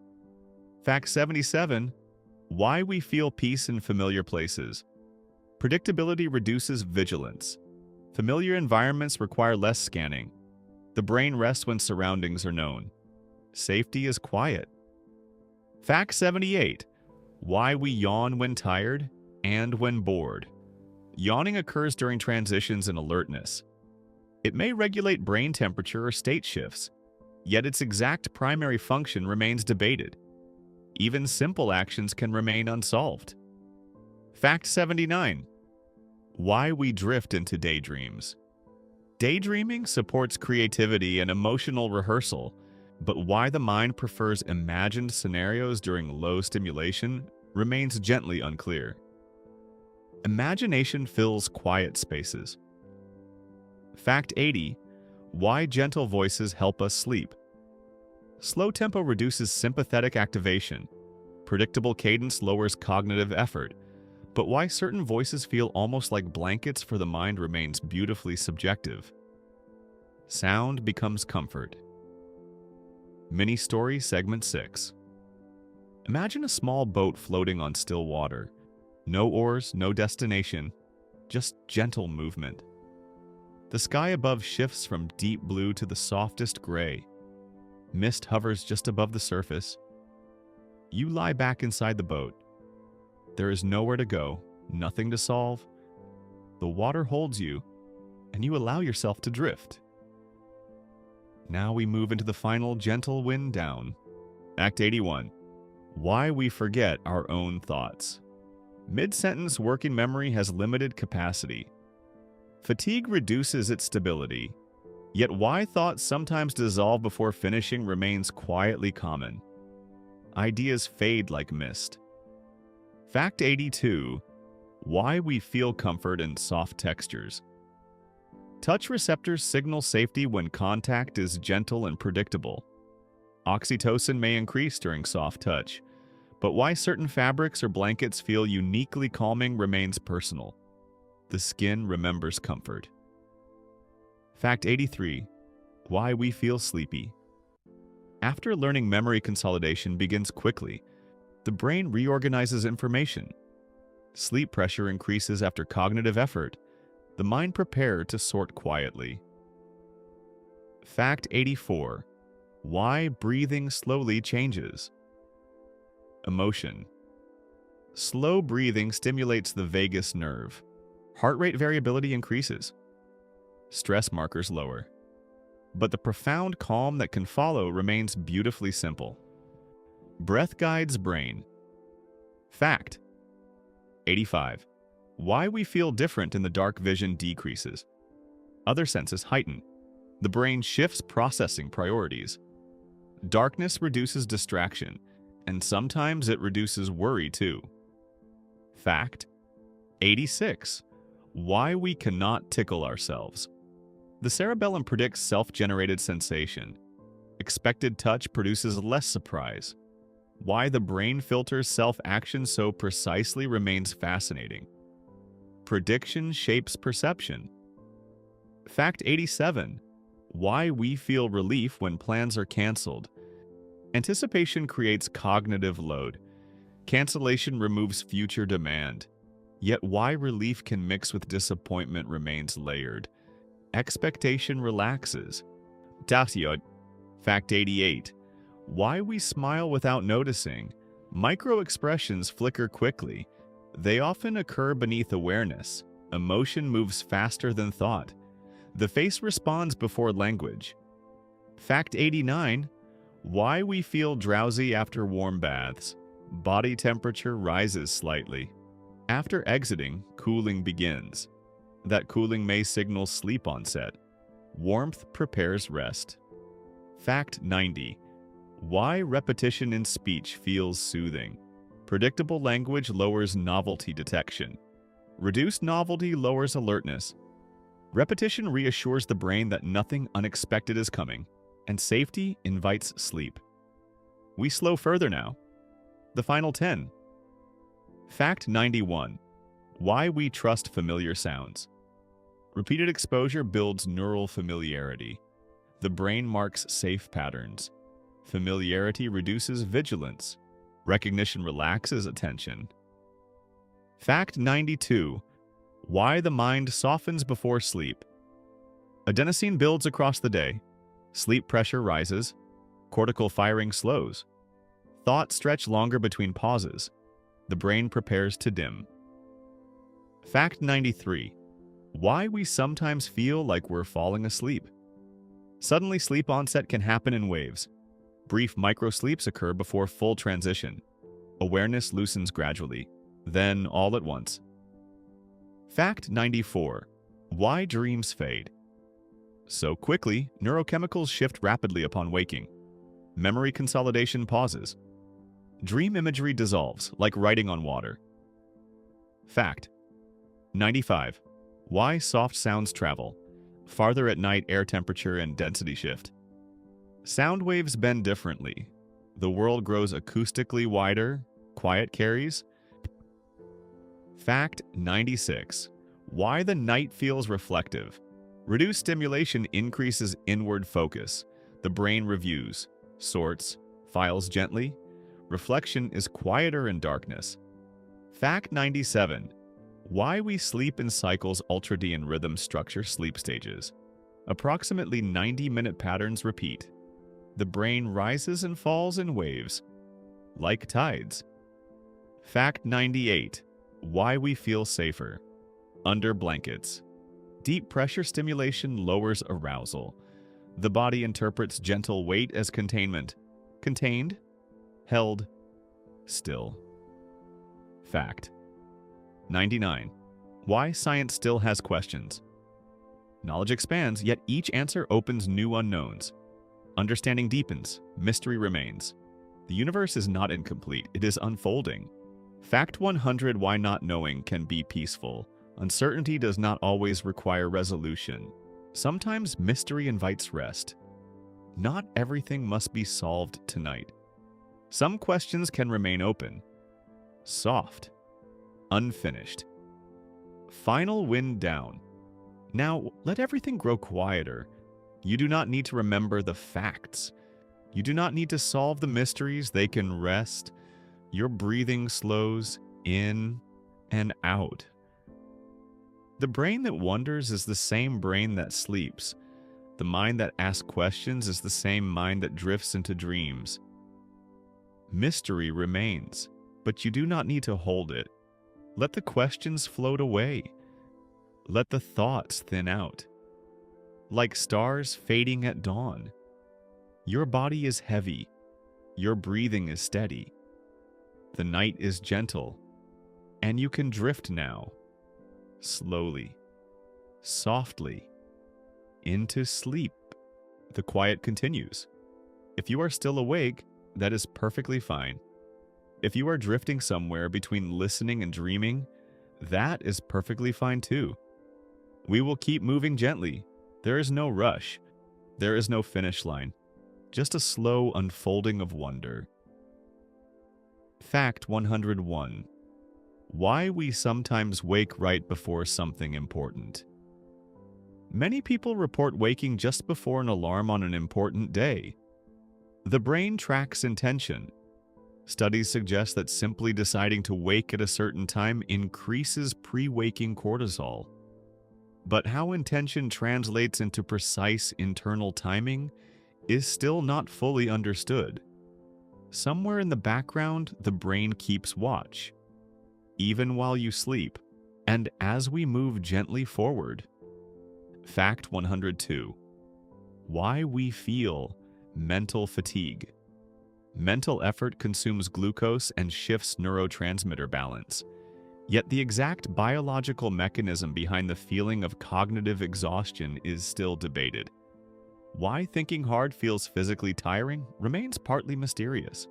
Fact 77. Why we feel peace in familiar places. Predictability reduces vigilance. Familiar environments require less scanning. The brain rests when surroundings are known. Safety is quiet. Fact 78. Why we yawn when tired and when bored. Yawning occurs during transitions in alertness. It may regulate brain temperature or state shifts, yet its exact primary function remains debated. Even simple actions can remain unsolved. Fact 79. Why we drift into daydreams. Daydreaming supports creativity and emotional rehearsal, but why the mind prefers imagined scenarios during low stimulation remains gently unclear. Imagination fills quiet spaces. Fact 80. Why gentle voices help us sleep. Slow tempo reduces sympathetic activation. Predictable cadence lowers cognitive effort. But why certain voices feel almost like blankets for the mind remains beautifully subjective. Sound becomes comfort. Mini-story segment 6. Imagine a small boat floating on still water. No oars, no destination, just gentle movement. The sky above shifts from deep blue to the softest gray. Mist hovers just above the surface. You lie back inside the boat. There is nowhere to go, nothing to solve. The water holds you, and you allow yourself to drift. Now we move into the final gentle wind down. Act 81. Why we forget our own thoughts. Mid-sentence working memory has limited capacity. Fatigue reduces its stability, yet why thoughts sometimes dissolve before finishing remains quietly common. Ideas fade like mist. Fact 82. Why we feel comfort in soft textures. Touch receptors signal safety when contact is gentle and predictable. Oxytocin may increase during soft touch, but why certain fabrics or blankets feel uniquely calming remains personal. The skin remembers comfort. Fact 83. Why we feel sleepy. After learning, memory consolidation begins quickly. The brain reorganizes information. Sleep pressure increases after cognitive effort. The mind prepares to sort quietly. Fact 84. Why breathing slowly changes. Emotion. Slow breathing stimulates the vagus nerve. Heart rate variability increases. Stress markers lower. But the profound calm that can follow remains beautifully simple. Breath guides brain. Fact 85. Why we feel different in the dark. Vision decreases. Other senses heighten. The brain shifts processing priorities. Darkness reduces distraction, and sometimes it reduces worry too. Fact 86. Why we cannot tickle ourselves. The cerebellum predicts self-generated sensation. Expected touch produces less surprise. Why the brain filters self-action so precisely remains fascinating. Prediction shapes perception. Fact 87. Why we feel relief when plans are canceled. Anticipation creates cognitive load. Cancellation removes future demand. Yet why relief can mix with disappointment remains layered. Expectation relaxes. Daciot. Fact 88. Why we smile without noticing. Micro-expressions flicker quickly. They often occur beneath awareness. Emotion moves faster than thought. The face responds before language. Fact 89. Why we feel drowsy after warm baths. Body temperature rises slightly. After exiting, cooling begins. That cooling may signal sleep onset. Warmth prepares rest. Fact 90. Why repetition in speech feels soothing. Predictable language lowers novelty detection. Reduced novelty lowers alertness. Repetition reassures the brain that nothing unexpected is coming, and safety invites sleep. We slow further now. The final 10. Fact 91. Why we trust familiar sounds. Repeated exposure builds neural familiarity. The brain marks safe patterns. Familiarity reduces vigilance. Recognition relaxes attention. Fact 92. Why the mind softens before sleep. Adenosine builds across the day. Sleep pressure rises. Cortical firing slows. Thoughts stretch longer between pauses. The brain prepares to dim. Fact 93. Why we sometimes feel like we're falling asleep. Suddenly, sleep onset can happen in waves. Brief microsleeps occur before full transition. Awareness loosens gradually, then all at once. Fact 94. Why dreams fade. So quickly, neurochemicals shift rapidly upon waking. Memory consolidation pauses. Dream imagery dissolves, like writing on water. Fact 95. Why soft sounds travel. Farther at night, air temperature and density shift. Sound waves bend differently. The world grows acoustically wider. Quiet carries. Fact 96. Why the night feels reflective. Reduced stimulation increases inward focus. The brain reviews, sorts, files gently. Reflection is quieter in darkness. Fact 97. Why we sleep in cycles. Ultradian rhythm structure sleep stages. Approximately 90-minute patterns repeat. The brain rises and falls in waves, like tides. Fact 98. Why we feel safer. Under blankets. Deep pressure stimulation lowers arousal. The body interprets gentle weight as containment. Contained, held, still. Fact 99. Why science still has questions. Knowledge expands, yet each answer opens new unknowns. Understanding deepens, mystery remains. The universe is not incomplete, it is unfolding. Fact 100. Why not knowing can be peaceful. Uncertainty does not always require resolution. Sometimes mystery invites rest. Not everything must be solved tonight. Some questions can remain open, soft, unfinished. Final wind down. Now, let everything grow quieter. You do not need to remember the facts. You do not need to solve the mysteries. They can rest. Your breathing slows in and out. The brain that wonders is the same brain that sleeps. The mind that asks questions is the same mind that drifts into dreams. Mystery remains, but you do not need to hold it. Let the questions float away. Let the thoughts thin out. Like stars fading at dawn. Your body is heavy. Your breathing is steady. The night is gentle, and you can drift now, slowly, softly, into sleep. The quiet continues. If you are still awake, that is perfectly fine. If you are drifting somewhere between listening and dreaming, that is perfectly fine too. We will keep moving gently. There is no rush. There is no finish line. Just a slow unfolding of wonder. Fact 101. Why we sometimes wake right before something important. Many people report waking just before an alarm on an important day. The brain tracks intention. Studies suggest that simply deciding to wake at a certain time increases pre-waking cortisol. But how intention translates into precise internal timing is still not fully understood. Somewhere in the background, the brain keeps watch, even while you sleep, and as we move gently forward. Fact 102. Why we feel mental fatigue. Mental effort consumes glucose and shifts neurotransmitter balance. Yet the exact biological mechanism behind the feeling of cognitive exhaustion is still debated. Why thinking hard feels physically tiring remains partly mysterious.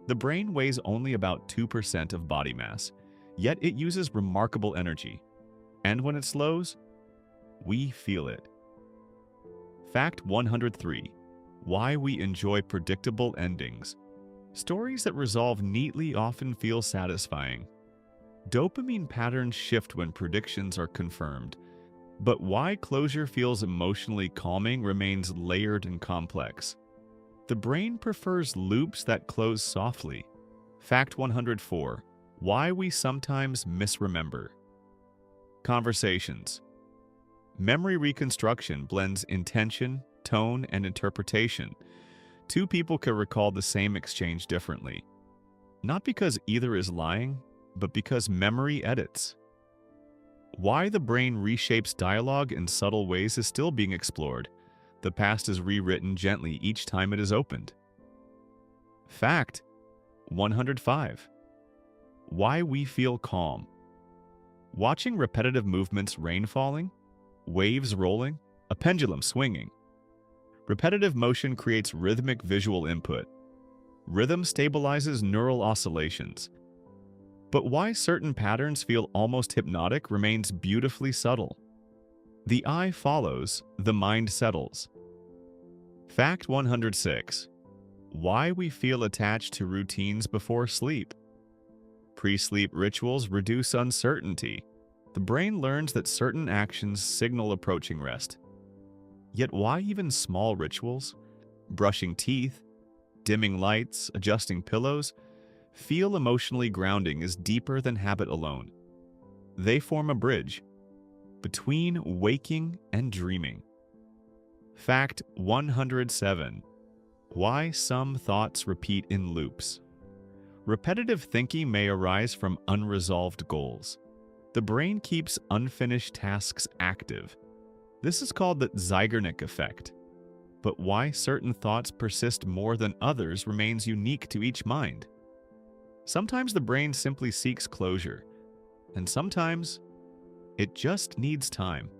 The brain weighs only about 2% of body mass, yet it uses remarkable energy. And when it slows, we feel it. Fact 103. Why we enjoy predictable endings. Stories that resolve neatly often feel satisfying. Dopamine patterns shift when predictions are confirmed, but why closure feels emotionally calming remains layered and complex. The brain prefers loops that close softly. Fact 104. Why we sometimes misremember. Conversations. Memory reconstruction blends intention, tone, and interpretation. Two people can recall the same exchange differently. Not because either is lying, but because memory edits. Why the brain reshapes dialogue in subtle ways is still being explored. The past is rewritten gently each time it is opened. Fact 105. Why we feel calm. Watching repetitive movements, rain falling, waves rolling, a pendulum swinging. Repetitive motion creates rhythmic visual input. Rhythm stabilizes neural oscillations. But why certain patterns feel almost hypnotic remains beautifully subtle. The eye follows, the mind settles. Fact 106. Why we feel attached to routines before sleep. Pre-sleep rituals reduce uncertainty. The brain learns that certain actions signal approaching rest. Yet why even small rituals? Brushing teeth, dimming lights, adjusting pillows, feel emotionally grounding is deeper than habit alone. They form a bridge between waking and dreaming. Fact 107. Why some thoughts repeat in loops. Repetitive thinking may arise from unresolved goals. The brain keeps unfinished tasks active. This is called the Zeigarnik effect. But why certain thoughts persist more than others remains unique to each mind. Sometimes the brain simply seeks closure, and sometimes it just needs time.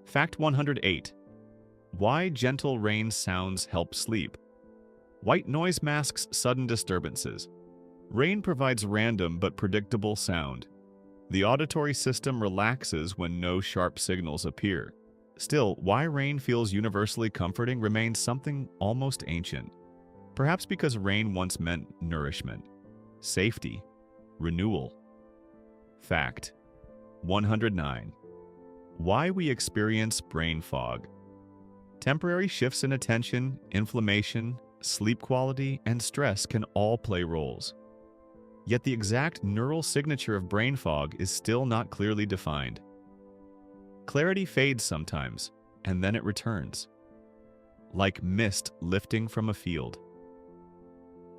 Fact 108. Why gentle rain sounds help sleep. White noise masks sudden disturbances. Rain provides random but predictable sound. The auditory system relaxes when no sharp signals appear. Still, why rain feels universally comforting remains something almost ancient. Perhaps because rain once meant nourishment, safety, renewal. Fact 109. Why we experience brain fog. Temporary shifts in attention, inflammation, sleep quality, and stress can all play roles. Yet the exact neural signature of brain fog is still not clearly defined. Clarity fades sometimes, and then it returns, like mist lifting from a field.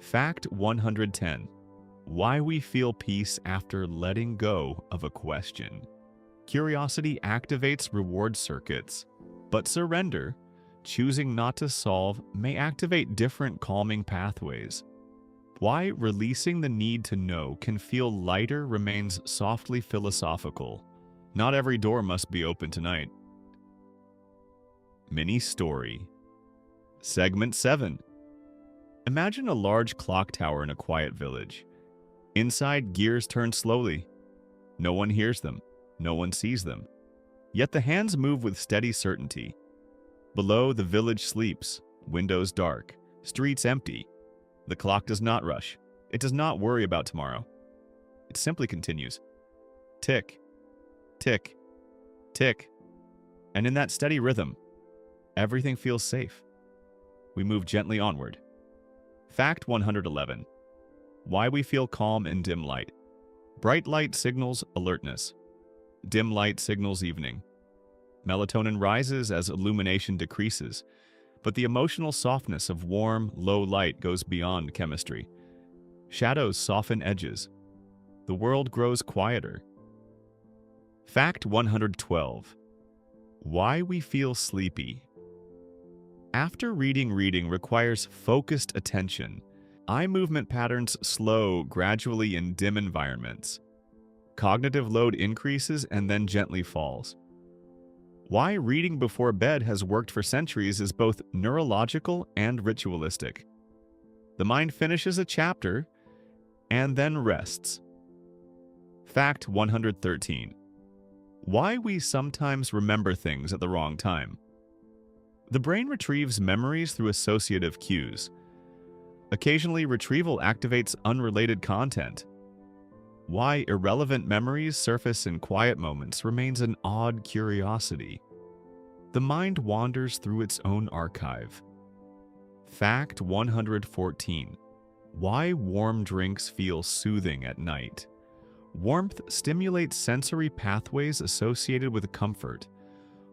Fact 110. Why we feel peace after letting go of a question. Curiosity activates reward circuits, but surrender, choosing not to solve, may activate different calming pathways. Why releasing the need to know can feel lighter remains softly philosophical. Not every door must be open tonight. Mini story. Segment 7. Imagine a large clock tower in a quiet village. Inside, gears turn slowly. No one hears them. No one sees them. Yet the hands move with steady certainty. Below, the village sleeps, windows dark, streets empty. The clock does not rush. It does not worry about tomorrow. It simply continues. Tick, tick, tick. And in that steady rhythm, everything feels safe. We move gently onward. Fact 111. Why we feel calm in dim light. Bright light signals alertness. Dim light signals evening. Melatonin rises as illumination decreases, but the emotional softness of warm, low light goes beyond chemistry. Shadows soften edges. The world grows quieter. Fact 112. Why we feel sleepy. After reading requires focused attention. Eye movement patterns slow gradually in dim environments. Cognitive load increases and then gently falls. Why reading before bed has worked for centuries is both neurological and ritualistic. The mind finishes a chapter and then rests. Fact 113. Why we sometimes remember things at the wrong time. The brain retrieves memories through associative cues. Occasionally, retrieval activates unrelated content. Why irrelevant memories surface in quiet moments remains an odd curiosity. The mind wanders through its own archive. Fact 114. Why warm drinks feel soothing at night. Warmth stimulates sensory pathways associated with comfort.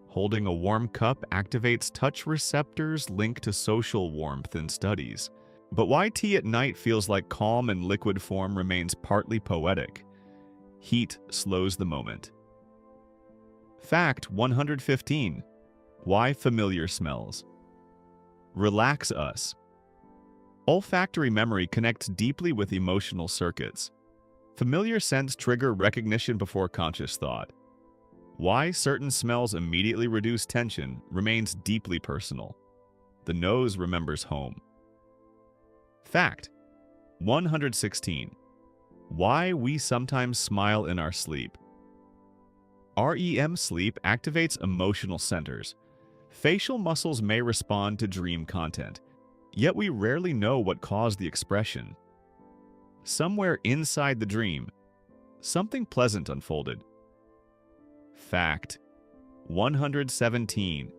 Holding a warm cup activates touch receptors linked to social warmth in studies. But why tea at night feels like calm in liquid form remains partly poetic. Heat slows the moment. Fact 115. Why familiar smells. Relax us. Olfactory memory connects deeply with emotional circuits. Familiar scents trigger recognition before conscious thought. Why certain smells immediately reduce tension remains deeply personal. The nose remembers home. Fact 116. Why we sometimes smile in our sleep. REM sleep activates emotional centers. Facial muscles may respond to dream content, yet we rarely know what caused the expression. Somewhere inside the dream, something pleasant unfolded. Fact 117.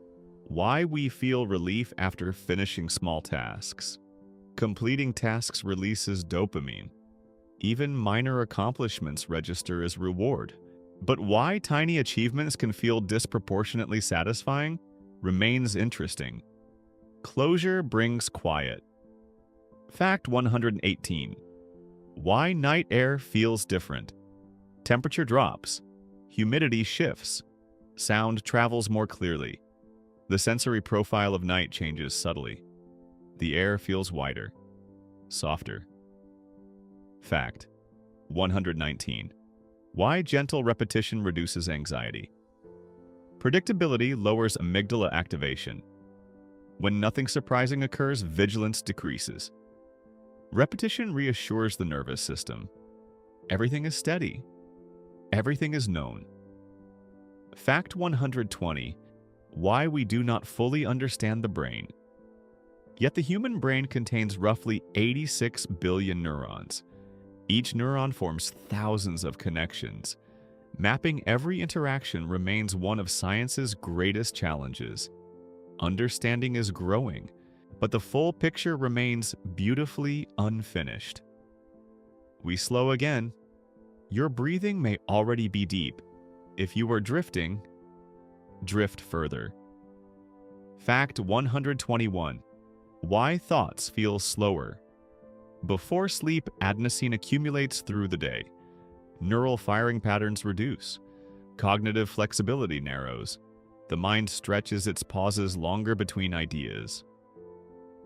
Why we feel relief after finishing small tasks. Completing tasks releases dopamine. Even minor accomplishments register as reward. But why tiny achievements can feel disproportionately satisfying remains interesting. Closure brings quiet. Fact 118. Why night air feels different. Temperature drops. Humidity shifts. Sound travels more clearly. The sensory profile of night changes subtly. The air feels wider, softer. Fact 119. Why gentle repetition reduces anxiety. Predictability lowers amygdala activation. When nothing surprising occurs, vigilance decreases. Repetition reassures the nervous system. Everything is steady. Everything is known. Fact 120. Why we do not fully understand the brain. Yet the human brain contains roughly 86 billion neurons. Each neuron forms thousands of connections. Mapping every interaction remains one of science's greatest challenges. Understanding is growing, but the full picture remains beautifully unfinished. We slow again. Your breathing may already be deep. If you are drifting, drift further. Fact 121. Why thoughts feel slower. Before sleep, adenosine accumulates through the day. Neural firing patterns reduce. Cognitive flexibility narrows. The mind stretches its pauses longer between ideas.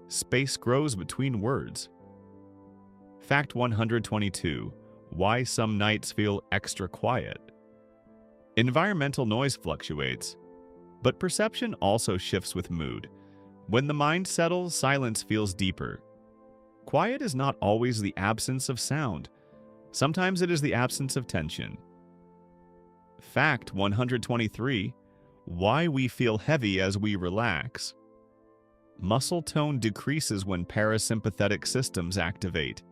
Space grows between words. Fact 122. Why some nights feel extra quiet. Environmental noise fluctuates, but perception also shifts with mood. When the mind settles, silence feels deeper. Quiet is not always the absence of sound. Sometimes it is the absence of tension. Fact 123. Why we feel heavy as we relax. Muscle tone decreases when parasympathetic systems activate.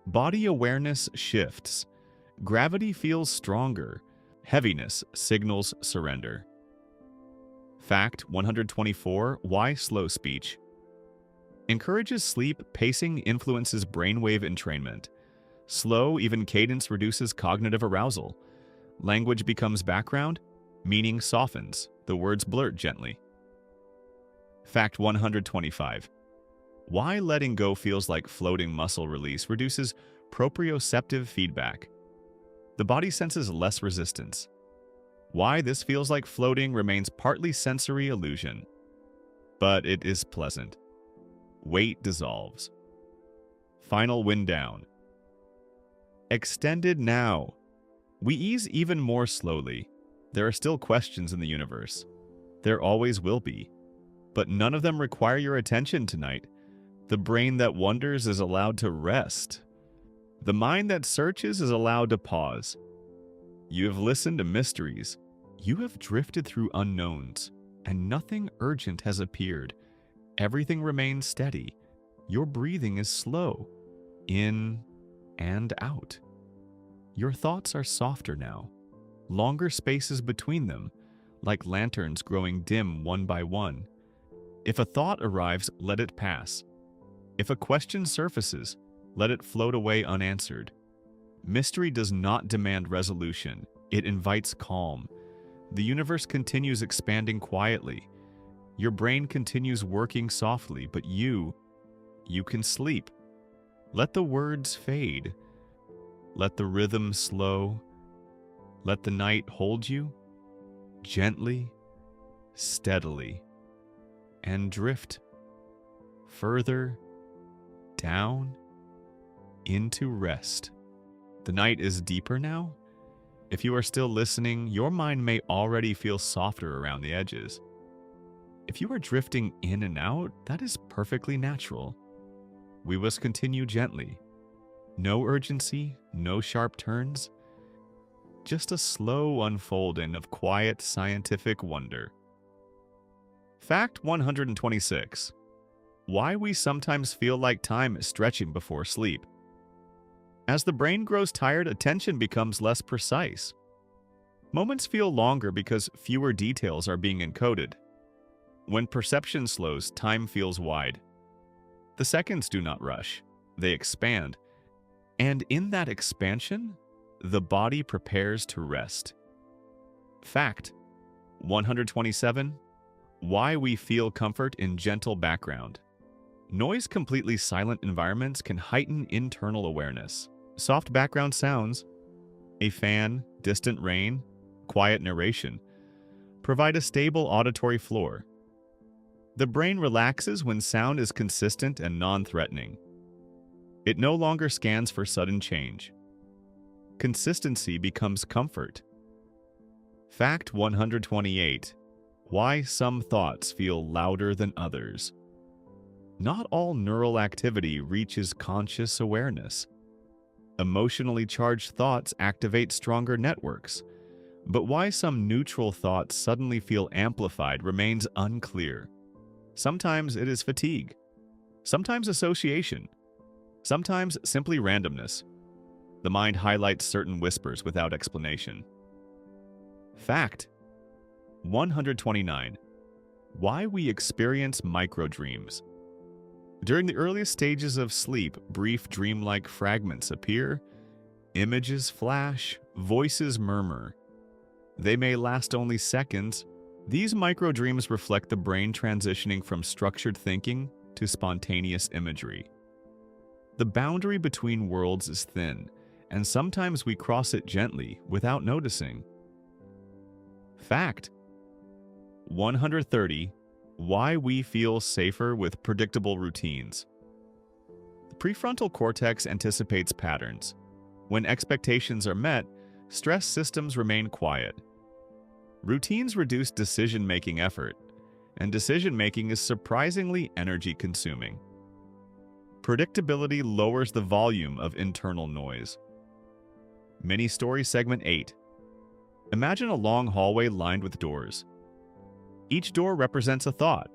Body awareness shifts. Gravity feels stronger. Heaviness signals surrender. Fact 124. Why slow speech. Encourages sleep, pacing influences brainwave entrainment. Slow, even cadence reduces cognitive arousal. Language becomes background, meaning softens, the words blurt gently. Fact 125. Why letting go feels like floating muscle release reduces proprioceptive feedback. The body senses less resistance. Why this feels like floating remains partly sensory illusion, but it is pleasant. Weight dissolves. Final wind down. Extended now. We ease even more slowly. There are still questions in the universe. There always will be. But none of them require your attention tonight. The brain that wonders is allowed to rest. The mind that searches is allowed to pause. You have listened to mysteries. You have drifted through unknowns, and nothing urgent has appeared. Everything remains steady. Your breathing is slow, in and out. Your thoughts are softer now, longer spaces between them, like lanterns growing dim one by one. If a thought arrives, let it pass. If a question surfaces, let it float away unanswered. Mystery does not demand resolution. It invites calm. The universe continues expanding quietly. Your brain continues working softly, but you can sleep. Let the words fade. Let the rhythm slow. Let the night hold you gently, steadily, and drift further down into rest. The night is deeper now. If you are still listening, your mind may already feel softer around the edges. If you are drifting in and out, that is perfectly natural. We must continue gently. No urgency, no sharp turns. Just a slow unfolding of quiet scientific wonder. Fact 126. Why we sometimes feel like time is stretching before sleep. As the brain grows tired, attention becomes less precise. Moments feel longer because fewer details are being encoded. When perception slows, time feels wide. The seconds do not rush, they expand. And in that expansion, the body prepares to rest. Fact 127. Why we feel comfort in gentle background. Noise completely silent environments can heighten internal awareness. Soft background sounds, a fan, distant rain, quiet narration, provide a stable auditory floor. The brain relaxes when sound is consistent and non-threatening. It no longer scans for sudden change. Consistency becomes comfort. Fact 128. Why some thoughts feel louder than others. Not all neural activity reaches conscious awareness. Emotionally charged thoughts activate stronger networks, but why some neutral thoughts suddenly feel amplified remains unclear. Sometimes it is fatigue, sometimes association, sometimes simply randomness. The mind highlights certain whispers without explanation. Fact 129. Why we experience microdreams. During the earliest stages of sleep, brief dreamlike fragments appear, images flash, voices murmur. They may last only seconds. These microdreams reflect the brain transitioning from structured thinking to spontaneous imagery. The boundary between worlds is thin, and sometimes we cross it gently without noticing. Fact 130. Why we feel safer with predictable routines. The prefrontal cortex anticipates patterns. When expectations are met, stress systems remain quiet. Routines reduce decision-making effort, and decision-making is surprisingly energy-consuming. Predictability lowers the volume of internal noise. Mini-story segment 8. Imagine a long hallway lined with doors. Each door represents a thought.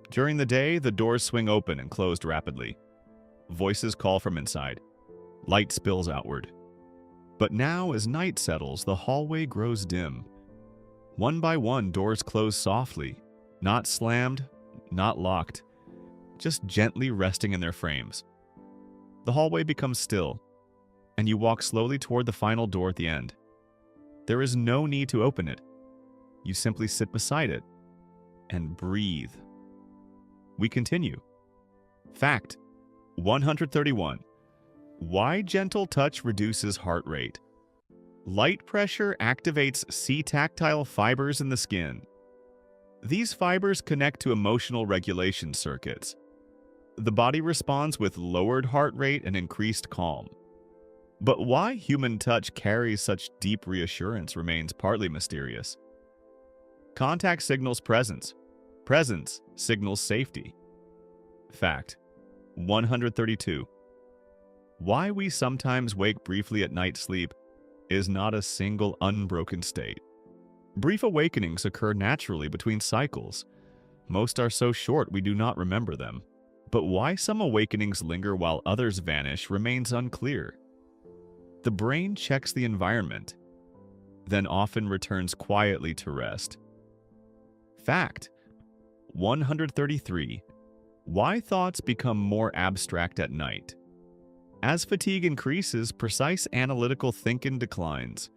During the day, the doors swing open and closed rapidly. Voices call from inside. Light spills outward. But now, as night settles, the hallway grows dim. One by one, doors close softly, not slammed, not locked, just gently resting in their frames. The hallway becomes still, and you walk slowly toward the final door at the end. There is no need to open it. You simply sit beside it and breathe. We continue. Fact 131. Why gentle touch reduces heart rate? Light pressure activates C-tactile fibers in the skin. These fibers connect to emotional regulation circuits. The body responds with lowered heart rate and increased calm. But why human touch carries such deep reassurance remains partly mysterious. Contact signals presence. Presence signals safety. Fact 132. Why we sometimes wake briefly at night sleep is not a single unbroken state. Brief awakenings occur naturally between cycles. Most are so short we do not remember them. But why some awakenings linger while others vanish remains unclear. The brain checks the environment, then often returns quietly to rest. Fact 133. Why thoughts become more abstract at night? As fatigue increases, precise analytical thinking declines.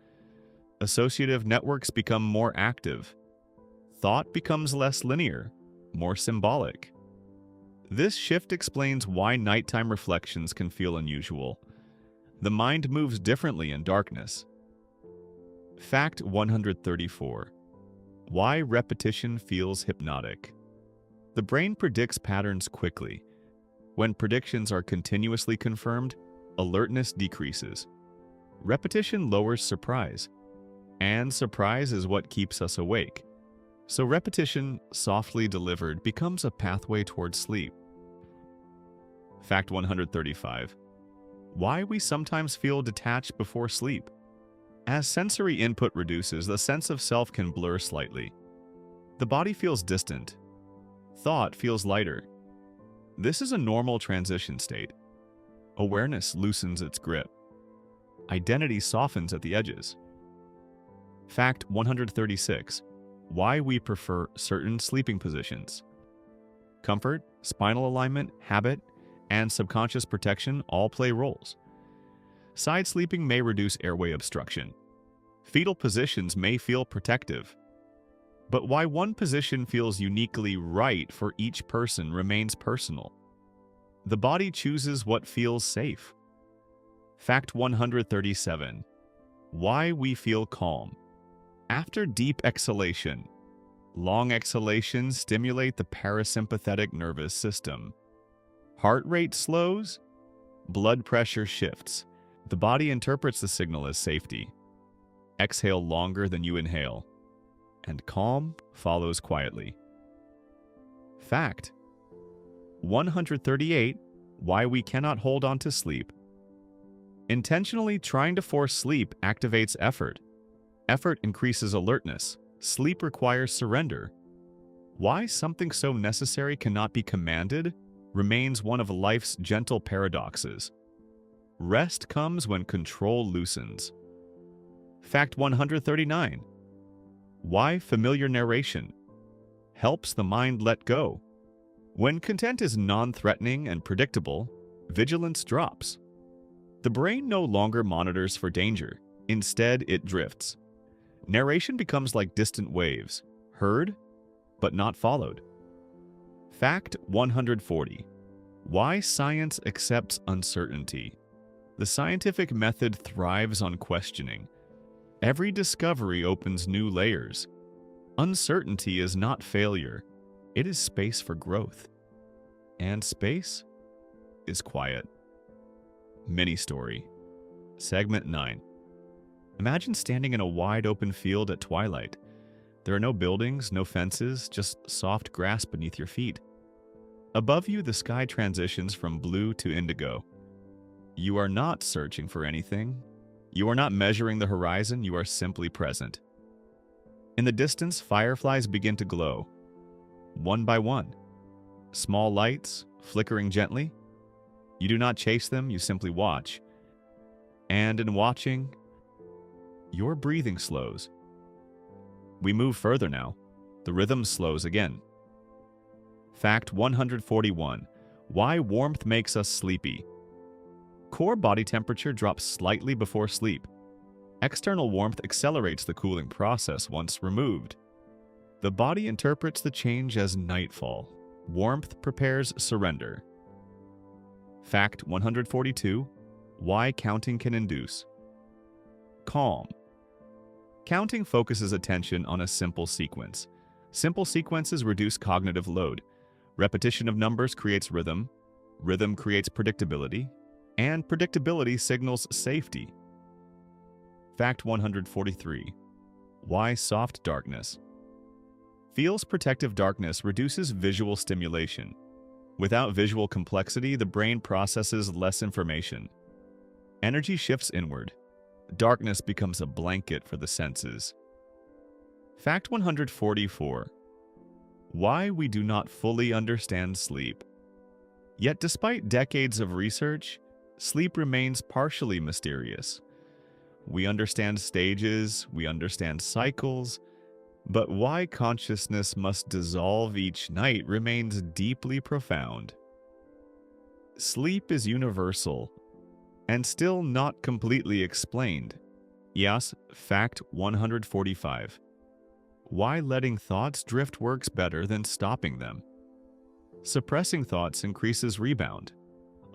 Associative networks become more active. Thought becomes less linear, more symbolic. This shift explains why nighttime reflections can feel unusual. The mind moves differently in darkness. Fact 134. Why repetition feels hypnotic? The brain predicts patterns quickly. When predictions are continuously confirmed, alertness decreases. Repetition lowers surprise, and surprise is what keeps us awake. So repetition, softly delivered, becomes a pathway towards sleep. Fact 135. Why we sometimes feel detached before sleep? As sensory input reduces, the sense of self can blur slightly. The body feels distant. Thought feels lighter. This is a normal transition state. Awareness loosens its grip. Identity softens at the edges. Fact 136. Why we prefer certain sleeping positions. Comfort, spinal alignment, habit, and subconscious protection all play roles. Side sleeping may reduce airway obstruction. Fetal positions may feel protective. But why one position feels uniquely right for each person remains personal. The body chooses what feels safe. Fact 137. Why we feel calm. After deep exhalation, long exhalations stimulate the parasympathetic nervous system. Heart rate slows, blood pressure shifts. The body interprets the signal as safety. Exhale longer than you inhale, and calm follows quietly. Fact 138. Why we cannot hold on to sleep. Intentionally trying to force sleep activates effort. Effort increases alertness. Sleep requires surrender. Why something so necessary cannot be commanded remains one of life's gentle paradoxes. Rest comes when control loosens. Fact 139. Why familiar narration helps the mind let go. When content is non-threatening and predictable, vigilance drops. The brain no longer monitors for danger. Instead, it drifts. Narration becomes like distant waves, heard, but not followed. Fact 140. Why science accepts uncertainty. The scientific method thrives on questioning. Every discovery opens new layers. Uncertainty is not failure. It is space for growth. And space is quiet. Mini-story. Segment 9. Imagine standing in a wide-open field at twilight. There are no buildings, no fences, just soft grass beneath your feet. Above you, the sky transitions from blue to indigo. You are not searching for anything. You are not measuring the horizon, you are simply present. In the distance, fireflies begin to glow, one by one. Small lights, flickering gently. You do not chase them, you simply watch. And in watching, your breathing slows. We move further now. The rhythm slows again. Fact 141. Why warmth makes us sleepy. Core body temperature drops slightly before sleep. External warmth accelerates the cooling process once removed. The body interprets the change as nightfall. Warmth prepares surrender. Fact 142. Why counting can induce. Calm. Counting focuses attention on a simple sequence. Simple sequences reduce cognitive load. Repetition of numbers creates rhythm. Rhythm creates predictability. And predictability signals safety. Fact 143. Why soft darkness. Feels protective darkness reduces visual stimulation. Without visual complexity, the brain processes less information. Energy shifts inward. Darkness becomes a blanket for the senses. Fact 144. Why we do not fully understand sleep. Yet despite decades of research, sleep remains partially mysterious. We understand stages, we understand cycles, but why consciousness must dissolve each night remains deeply profound. Sleep is universal and still not completely explained. Yes, fact 145. Why letting thoughts drift works better than stopping them. Suppressing thoughts increases rebound.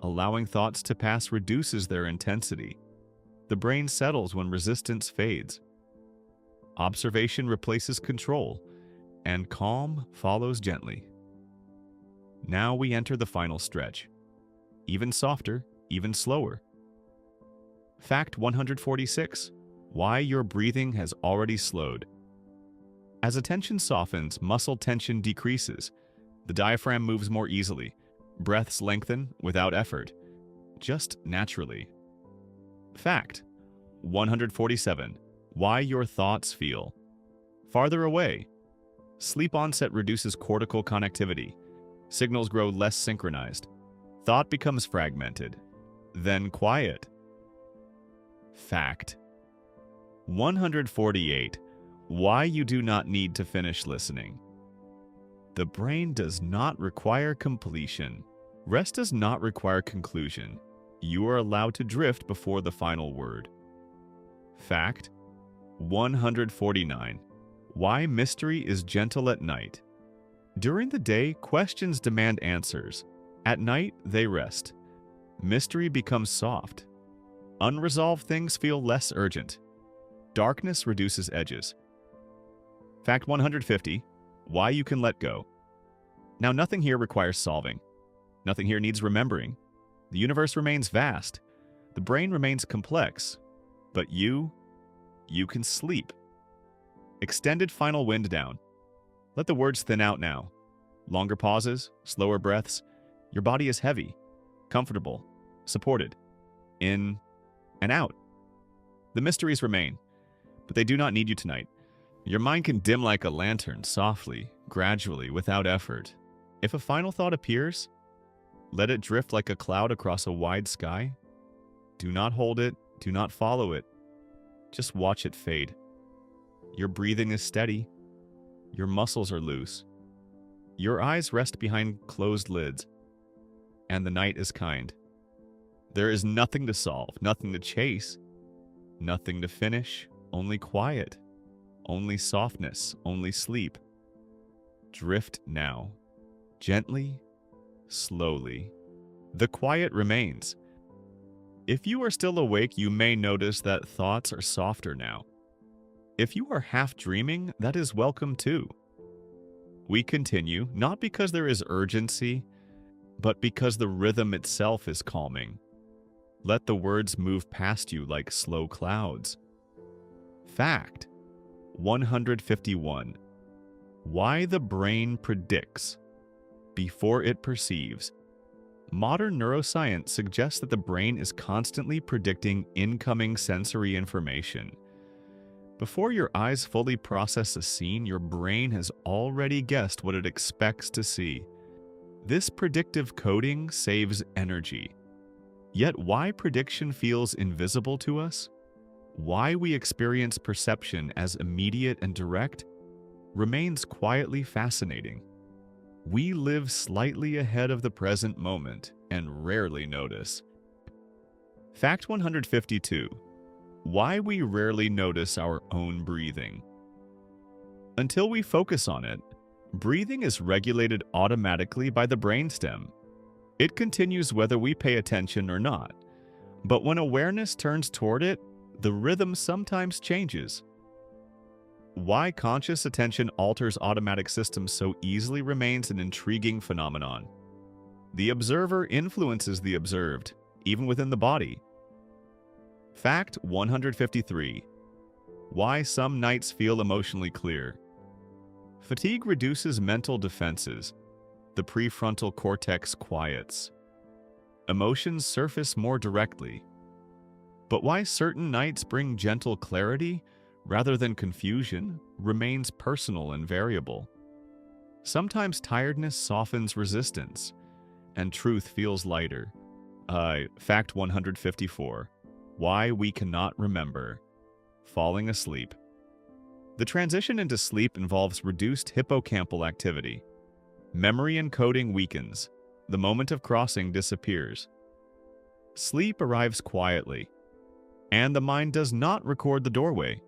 Allowing thoughts to pass reduces their intensity. The brain settles when resistance fades. Observation replaces control, and calm follows gently. Now we enter the final stretch. Even softer, even slower. Fact 146. Why your breathing has already slowed. As attention softens, muscle tension decreases. The diaphragm moves more easily. Breaths lengthen without effort, just naturally. Fact 147. Why your thoughts feel. Farther away. Sleep onset reduces cortical connectivity. Signals grow less synchronized. Thought becomes fragmented. Then quiet. Fact 148. Why you do not need to finish listening. The brain does not require completion. Rest does not require conclusion. You are allowed to drift before the final word. Fact 149. Why mystery is gentle at night. During the day, questions demand answers. At night, they rest. Mystery becomes soft. Unresolved things feel less urgent. Darkness reduces edges. Fact 150. Why you can let go. Now, nothing here requires solving. Nothing here needs remembering. The universe remains vast. The brain remains complex. But you can sleep. Extended final wind down. Let the words thin out now. Longer pauses, slower breaths. Your body is heavy, comfortable, supported. In and out. The mysteries remain, but they do not need you tonight. Your mind can dim like a lantern, softly, gradually, without effort. If a final thought appears, let it drift like a cloud across a wide sky. Do not hold it, do not follow it. Just watch it fade. Your breathing is steady. Your muscles are loose. Your eyes rest behind closed lids. And the night is kind. There is nothing to solve, nothing to chase, nothing to finish, only quiet, only softness, only sleep. Drift now, gently, slowly. The quiet remains. If you are still awake, you may notice that thoughts are softer now. If you are half dreaming, that is welcome too. We continue, not because there is urgency, but because the rhythm itself is calming. Let the words move past you like slow clouds. Fact 151. Why the brain predicts before it perceives. Modern neuroscience suggests that the brain is constantly predicting incoming sensory information. Before your eyes fully process a scene, your brain has already guessed what it expects to see. This predictive coding saves energy. Yet why prediction feels invisible to us, why we experience perception as immediate and direct, remains quietly fascinating. We live slightly ahead of the present moment and rarely notice. Fact 152. Why we rarely notice our own breathing. Until we focus on it, breathing is regulated automatically by the brainstem. It continues whether we pay attention or not. But when awareness turns toward it, the rhythm sometimes changes. Why conscious attention alters automatic systems so easily remains an intriguing phenomenon. The observer influences the observed, even within the body. Fact 153. Why some nights feel emotionally clear. Fatigue reduces mental defenses. The prefrontal cortex quiets. Emotions surface more directly. But why certain nights bring gentle clarity rather than confusion remains personal and variable. Sometimes tiredness softens resistance, and truth feels lighter. Fact 154. Why we cannot remember. Falling asleep. The transition into sleep involves reduced hippocampal activity. Memory encoding weakens. The moment of crossing disappears. Sleep arrives quietly, and the mind does not record the doorway.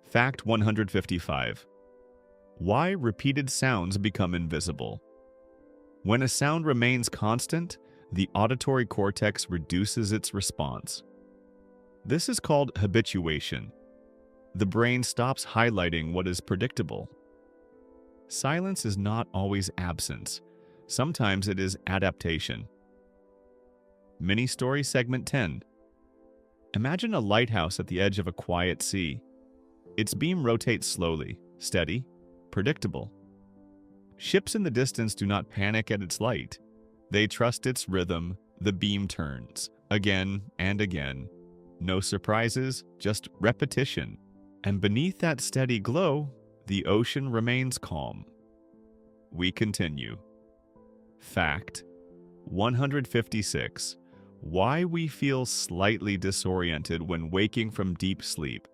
Fact 155. Why repeated sounds become invisible. When a sound remains constant, the auditory cortex reduces its response. This is called habituation. The brain stops highlighting what is predictable. Silence is not always absence. Sometimes it is adaptation. Mini-story segment 10. Imagine a lighthouse at the edge of a quiet sea. Its beam rotates slowly, steady, predictable. Ships in the distance do not panic at its light. They trust its rhythm. The beam turns, again and again. No surprises, just repetition. And beneath that steady glow, the ocean remains calm. We continue. Fact 156. Why we feel slightly disoriented when waking from deep sleep.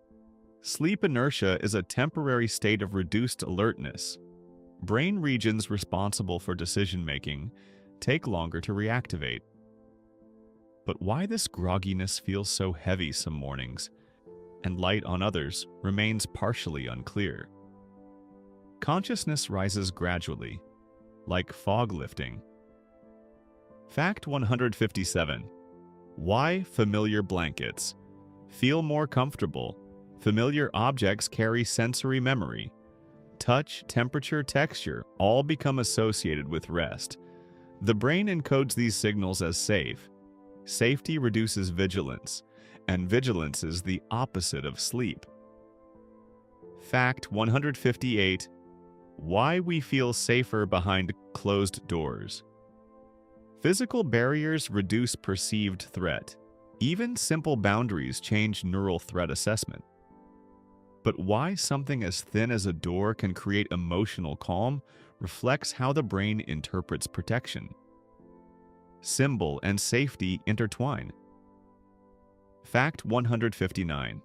Sleep inertia is a temporary state of reduced alertness. Brain regions responsible for decision-making take longer to reactivate. But why this grogginess feels so heavy some mornings, and light on others remains partially unclear. Consciousness rises gradually, like fog lifting. Fact 157. Why familiar blankets feel more comfortable. Familiar objects carry sensory memory. Touch, temperature, texture all become associated with rest. The brain encodes these signals as safe. Safety reduces vigilance, and vigilance is the opposite of sleep. Fact 158. Why we feel safer behind closed doors. Physical barriers reduce perceived threat. Even simple boundaries change neural threat assessment. But why something as thin as a door can create emotional calm reflects how the brain interprets protection. Symbol and safety intertwine. Fact 159.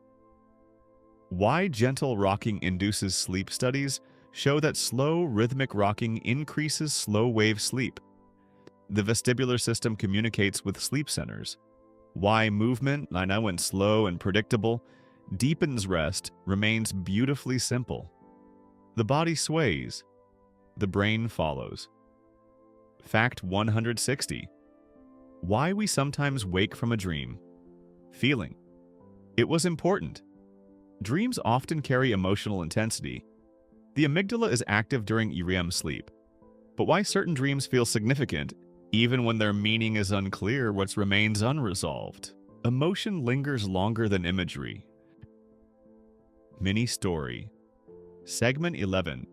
Why gentle rocking induces sleep. Studies show that slow, rhythmic rocking increases slow-wave sleep. The vestibular system communicates with sleep centers. Why movement, I know, when slow and predictable, deepens rest, remains beautifully simple. The body sways. The brain follows. Fact 160. Why we sometimes wake from a dream. Feeling. It was important. Dreams often carry emotional intensity. The amygdala is active during REM sleep. But why certain dreams feel significant, even when their meaning is unclear, what remains unresolved. Emotion lingers longer than imagery. Mini story. Segment 11.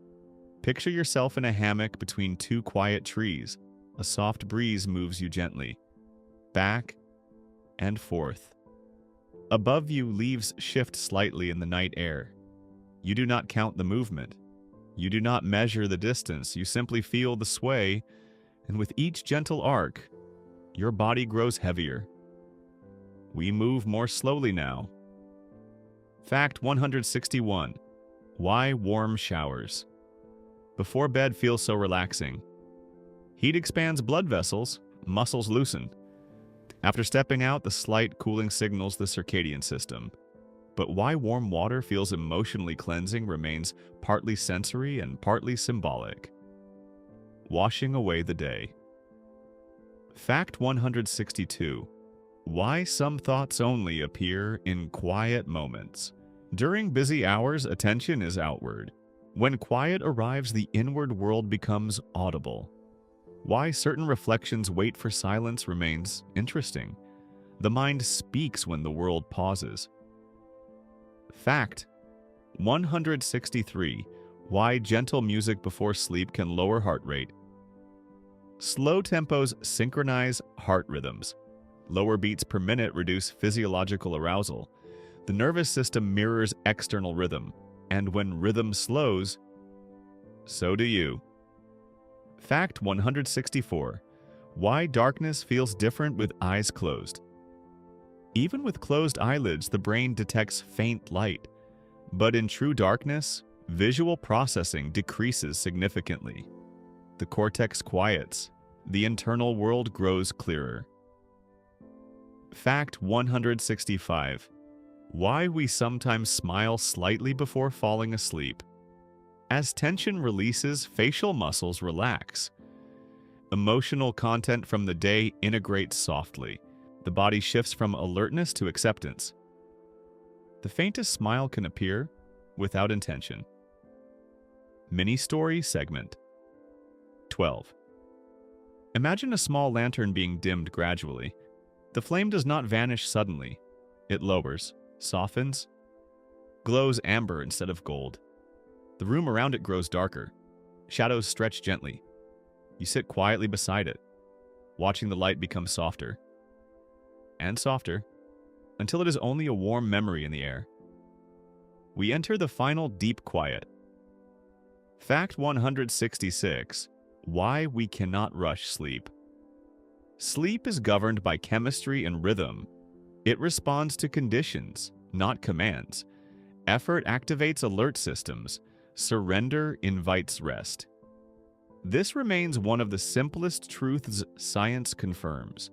Picture yourself in a hammock between two quiet trees. A soft breeze moves you gently, back and forth. Above you, leaves shift slightly in the night air. You do not count the movement. You do not measure the distance. You simply feel the sway, and with each gentle arc, your body grows heavier. We move more slowly now. Fact 161. Why warm showers. Before bed feels so relaxing. Heat expands blood vessels, muscles loosen. After stepping out, the slight cooling signals the circadian system. But why warm water feels emotionally cleansing remains partly sensory and partly symbolic. Washing away the day. Fact 162. Why some thoughts only appear in quiet moments. During busy hours, attention is outward. When quiet arrives, the inward world becomes audible. Why certain reflections wait for silence remains interesting. The mind speaks when the world pauses. Fact 163. Why gentle music before sleep can lower heart rate. Slow tempos synchronize heart rhythms. Lower beats per minute reduce physiological arousal. The nervous system mirrors external rhythm, and when rhythm slows, so do you. Fact 164. Why darkness feels different with eyes closed. Even with closed eyelids, the brain detects faint light. But in true darkness, visual processing decreases significantly. The cortex quiets. The internal world grows clearer. Fact 165. Why we sometimes smile slightly before falling asleep. As tension releases, facial muscles relax. Emotional content from the day integrates softly. The body shifts from alertness to acceptance. The faintest smile can appear without intention. Mini-story segment 12. Imagine a small lantern being dimmed gradually. The flame does not vanish suddenly. It lowers, softens, glows amber instead of gold. The room around it grows darker. Shadows stretch gently. You sit quietly beside it, watching the light become softer and softer until it is only a warm memory in the air. We enter the final deep quiet. Fact 166. Why we cannot rush sleep. Sleep is governed by chemistry and rhythm. It responds to conditions, not commands. Effort activates alert systems. Surrender invites rest. This remains one of the simplest truths science confirms.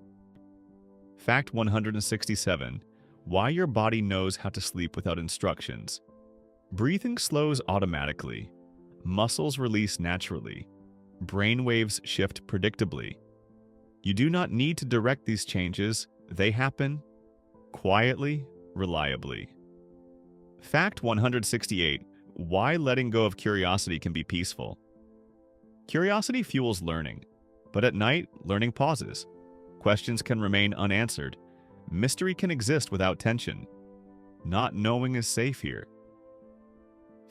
Fact 167. Why your body knows how to sleep without instructions. Breathing slows automatically. Muscles release naturally. Brain waves shift predictably. You do not need to direct these changes. They happen quietly, reliably. Fact 168. Why letting go of curiosity can be peaceful. Curiosity fuels learning, but at night, learning pauses. Questions can remain unanswered. Mystery can exist without tension. Not knowing is safe here.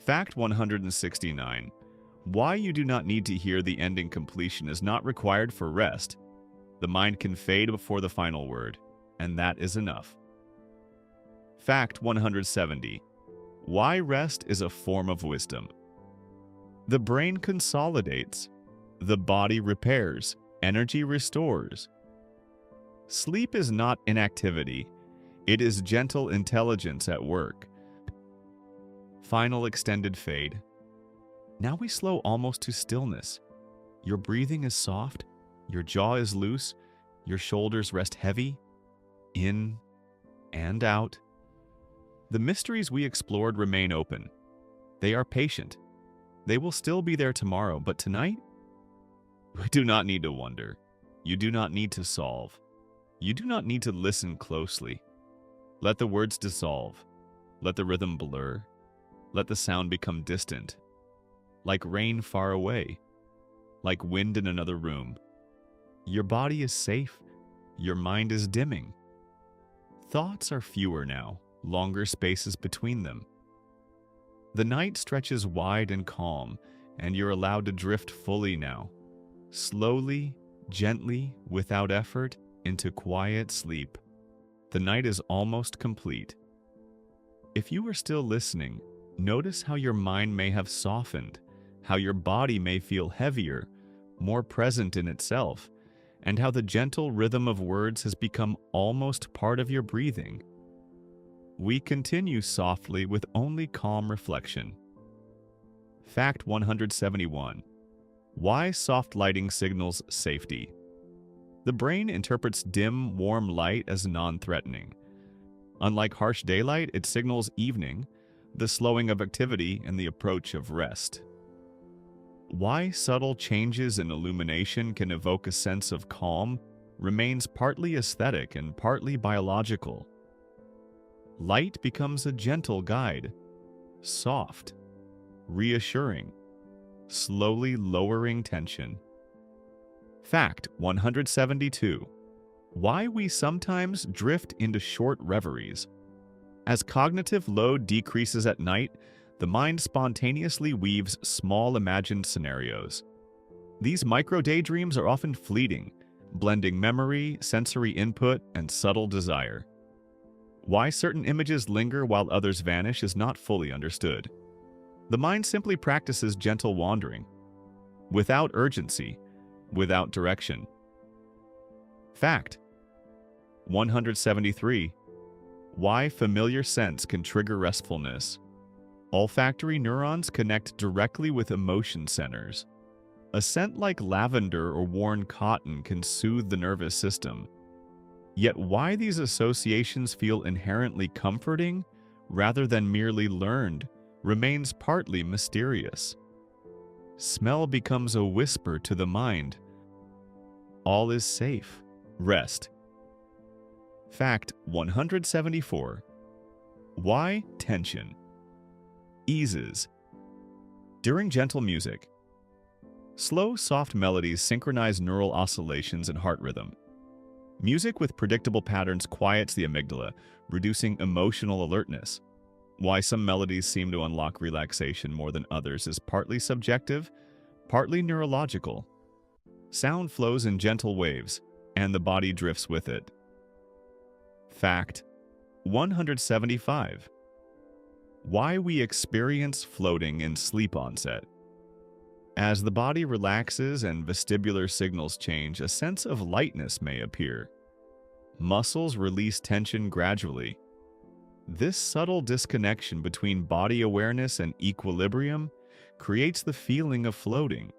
Fact 169. Why you do not need to hear the ending completion is not required for rest. The mind can fade before the final word, and that is enough. Fact 170. Why rest is a form of wisdom. The brain consolidates. The body repairs. Energy restores. Sleep is not inactivity. It is gentle intelligence at work. Final extended fade. Now we slow almost to stillness. Your breathing is soft. Your jaw is loose. Your shoulders rest heavy. In and out. The mysteries we explored remain open. They are patient. They will still be there tomorrow, but tonight, we do not need to wonder. You do not need to solve. You do not need to listen closely. Let the words dissolve. Let the rhythm blur. Let the sound become distant. Like rain far away. Like wind in another room. Your body is safe. Your mind is dimming. Thoughts are fewer now, longer spaces between them. The night stretches wide and calm, and you're allowed to drift fully now. Slowly, gently, without effort, into quiet sleep. The night is almost complete. If you are still listening, notice how your mind may have softened, how your body may feel heavier, more present in itself, and how the gentle rhythm of words has become almost part of your breathing. We continue softly with only calm reflection. Fact 171. Why soft lighting signals safety? The brain interprets dim, warm light as non-threatening. Unlike harsh daylight, it signals evening, the slowing of activity, and the approach of rest. Why subtle changes in illumination can evoke a sense of calm remains partly aesthetic and partly biological. Light becomes a gentle guide, soft, reassuring, slowly lowering tension. Fact 172. Why we sometimes drift into short reveries. As cognitive load decreases at night, the mind spontaneously weaves small imagined scenarios. These micro daydreams are often fleeting, blending memory, sensory input, and subtle desire. Why certain images linger while others vanish is not fully understood. The mind simply practices gentle wandering, without urgency, without direction. Fact 173. Why familiar scents can trigger restfulness. Olfactory neurons connect directly with emotion centers. A scent like lavender or worn cotton can soothe the nervous system. Yet why these associations feel inherently comforting rather than merely learned remains partly mysterious. Smell becomes a whisper to the mind. All is safe. Rest. Fact 174. Why tension eases during gentle music. Slow, soft melodies synchronize neural oscillations and heart rhythm. Music with predictable patterns quiets the amygdala, reducing emotional alertness. Why some melodies seem to unlock relaxation more than others is partly subjective, partly neurological. Sound flows in gentle waves, and the body drifts with it. Fact 175. Why we experience floating in sleep onset. As the body relaxes and vestibular signals change, a sense of lightness may appear. Muscles release tension gradually. This subtle disconnection between body awareness and equilibrium creates the feeling of floating.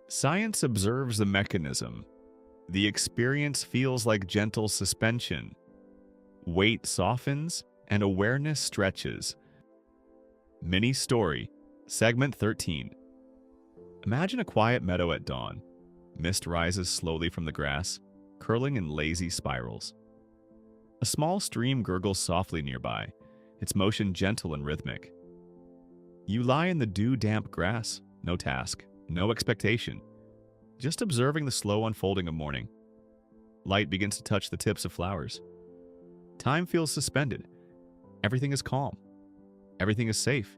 Science observes the mechanism. The experience feels like gentle suspension. Weight softens and awareness stretches. Mini story, segment 13. Imagine a quiet meadow at dawn. Mist rises slowly from the grass, curling in lazy spirals. A small stream gurgles softly nearby, its motion gentle and rhythmic. You lie in the dew-damp grass, no task, no expectation, just observing the slow unfolding of morning. Light begins to touch the tips of flowers. Time feels suspended. Everything is calm. Everything is safe.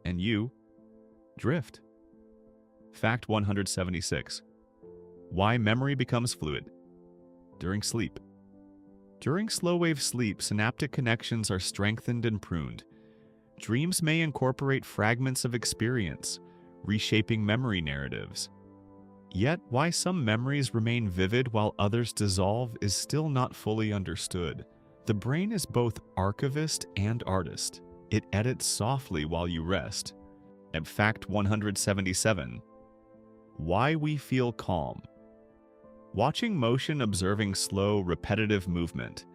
And you drift. Fact 176. Why memory becomes fluid. During sleep. During slow-wave sleep, synaptic connections are strengthened and pruned. Dreams may incorporate fragments of experience, reshaping memory narratives. Yet, why some memories remain vivid while others dissolve is still not fully understood. The brain is both archivist and artist. It edits softly while you rest. And fact 177. Why we feel calm. Watching motion, observing slow, repetitive movement.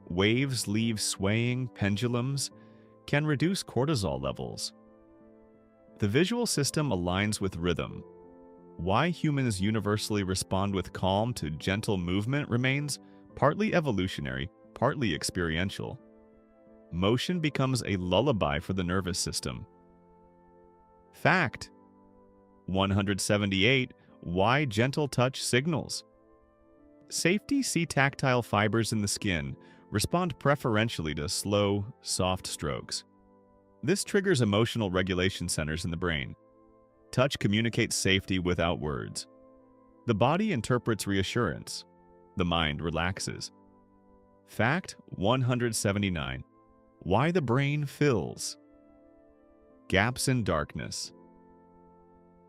Waves leave swaying pendulums can reduce cortisol levels. The visual system aligns with rhythm. Why humans universally respond with calm to gentle movement remains partly evolutionary, partly experiential. Motion becomes a lullaby for the nervous system. Fact 178. Why gentle touch signals. Safety see tactile fibers in the skin respond preferentially to slow, soft strokes. This triggers emotional regulation centers in the brain. Touch communicates safety without words. The body interprets reassurance. The mind relaxes. Fact 179. Why the brain fills. Gaps in darkness.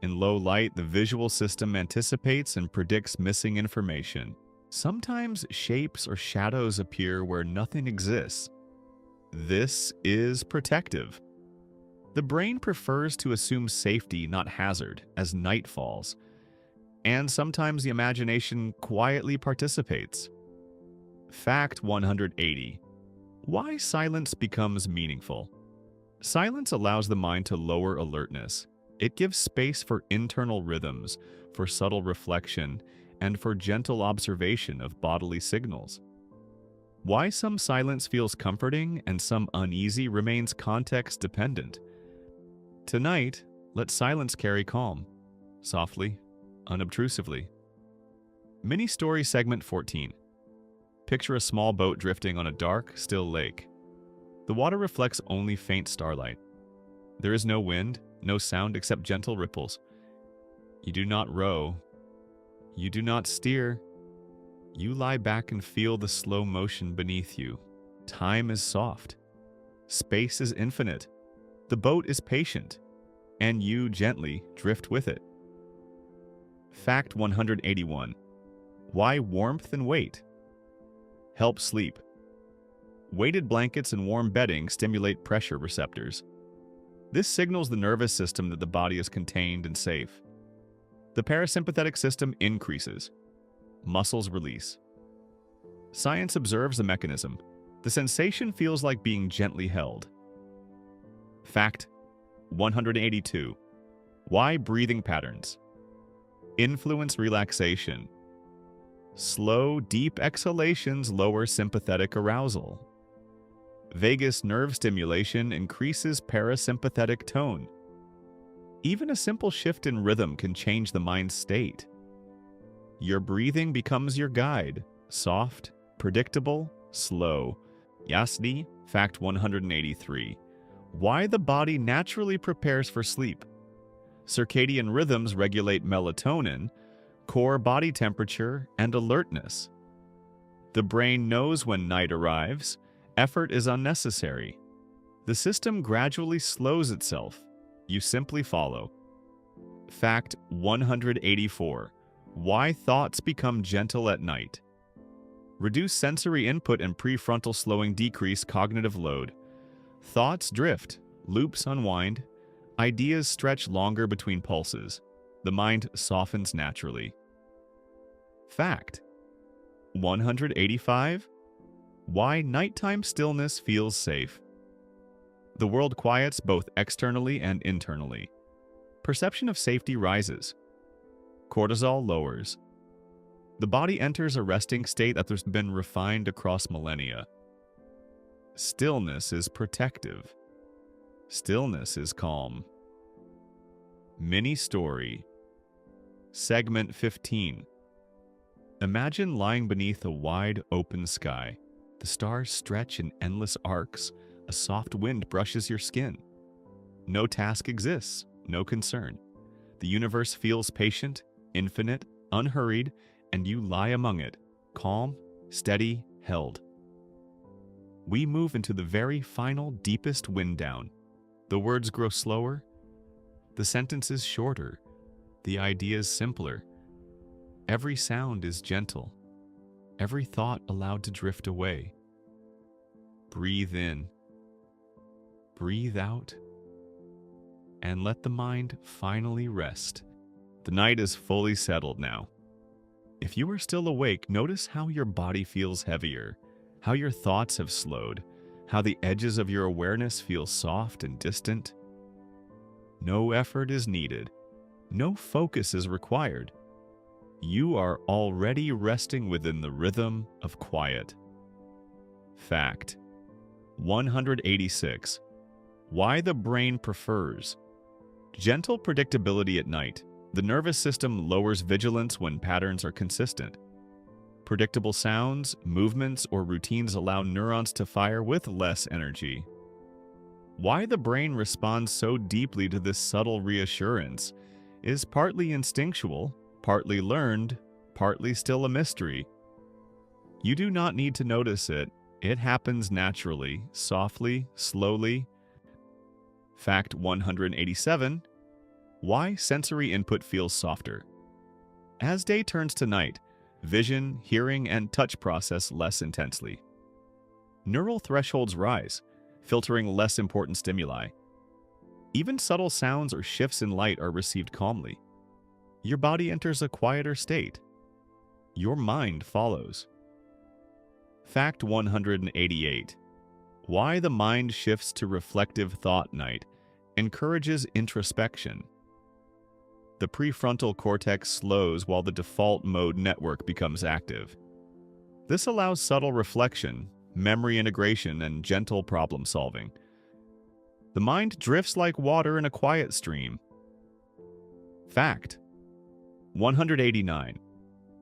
In low light, the visual system anticipates and predicts missing information. Sometimes shapes or shadows appear where nothing exists. This is protective. The brain prefers to assume safety, not hazard, as night falls, and sometimes the imagination quietly participates. Fact 180. Why silence becomes meaningful. Silence allows the mind to lower alertness. It gives space for internal rhythms, for subtle reflection, and for gentle observation of bodily signals. Why some silence feels comforting and some uneasy remains context-dependent. Tonight, let silence carry calm, softly, unobtrusively. Mini-story segment 14. Picture a small boat drifting on a dark, still lake. The water reflects only faint starlight. There is no wind, no sound except gentle ripples. You do not row. You do not steer. You lie back and feel the slow motion beneath you. Time is soft. Space is infinite. The boat is patient, and you gently drift with it. Fact 181. Why warmth and weight help sleep. Weighted blankets and warm bedding stimulate pressure receptors. This signals the nervous system that the body is contained and safe. The parasympathetic system increases. Muscles release. Science observes the mechanism. The sensation feels like being gently held. Fact 182. Why breathing patterns influence relaxation. Slow, deep exhalations lower sympathetic arousal. Vagus nerve stimulation increases parasympathetic tone. Even a simple shift in rhythm can change the mind's state. Your breathing becomes your guide, soft, predictable, slow. Yasni, fact 183. Why the body naturally prepares for sleep. Circadian rhythms regulate melatonin, core body temperature, and alertness. The brain knows when night arrives, effort is unnecessary. The system gradually slows itself. You simply follow. Fact 184. Why thoughts become gentle at night. Reduce sensory input and prefrontal slowing decrease cognitive load. Thoughts drift, loops unwind, ideas stretch longer between pulses. The mind softens naturally. Fact 185. Why nighttime stillness feels safe. The world quiets both externally and internally. Perception of safety rises. Cortisol lowers. The body enters a resting state that has been refined across millennia. Stillness is protective. Stillness is calm. Mini story. Segment 15. Imagine lying beneath a wide open sky. The stars stretch in endless arcs. A soft wind brushes your skin. No task exists, no concern. The universe feels patient, infinite, unhurried, and you lie among it, calm, steady, held. We move into the very final, deepest wind down. The words grow slower, the sentences shorter, the ideas simpler. Every sound is gentle, every thought allowed to drift away. Breathe in, breathe out, and let the mind finally rest. The night is fully settled now. If you are still awake, notice how your body feels heavier, how your thoughts have slowed, how the edges of your awareness feel soft and distant. No effort is needed. No focus is required. You are already resting within the rhythm of quiet. Fact 186. Why the brain prefers gentle predictability at night. The nervous system lowers vigilance when patterns are consistent. Predictable sounds, movements, or routines allow neurons to fire with less energy. Why the brain responds so deeply to this subtle reassurance is partly instinctual, partly learned, partly still a mystery. You do not need to notice it. It happens naturally, softly, slowly. Fact 187. Why sensory input feels softer. As day turns to night, vision, hearing, and touch process less intensely. Neural thresholds rise, filtering less important stimuli. Even subtle sounds or shifts in light are received calmly. Your body enters a quieter state. Your mind follows. Fact 188. Why the mind shifts to reflective thought night encourages introspection. The prefrontal cortex slows while the default mode network becomes active. This allows subtle reflection, memory integration, and gentle problem solving. The mind drifts like water in a quiet stream. Fact 189.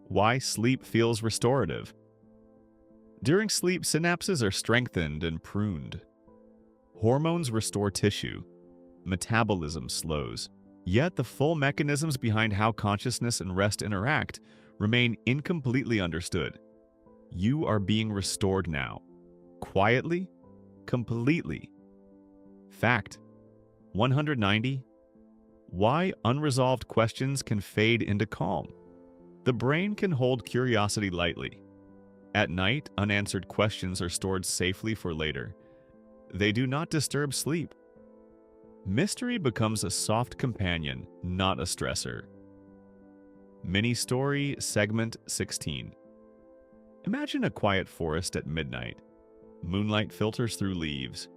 Why sleep feels restorative. During sleep, synapses are strengthened and pruned. Hormones restore tissue. Metabolism slows. Yet the full mechanisms behind how consciousness and rest interact remain incompletely understood. You are being restored now. Quietly, completely. Fact 190. Why unresolved questions can fade into calm. The brain can hold curiosity lightly. At night, unanswered questions are stored safely for later. They do not disturb sleep. Mystery becomes a soft companion, not a stressor. Mini-story segment 16. Imagine a quiet forest at midnight. Moonlight filters through leaves.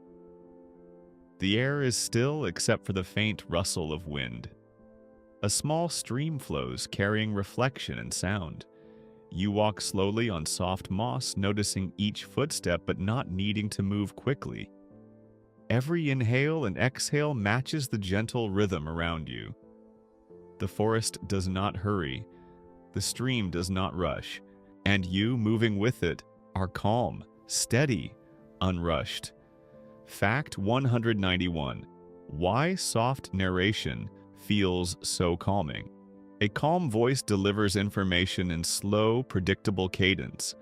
The air is still except for the faint rustle of wind. A small stream flows, carrying reflection and sound. You walk slowly on soft moss, noticing each footstep but not needing to move quickly. Every inhale and exhale matches the gentle rhythm around you. The forest does not hurry, the stream does not rush, and you, moving with it, are calm, steady, unrushed. Fact 191. Why soft narration feels so calming. A calm voice delivers information in slow, predictable cadence.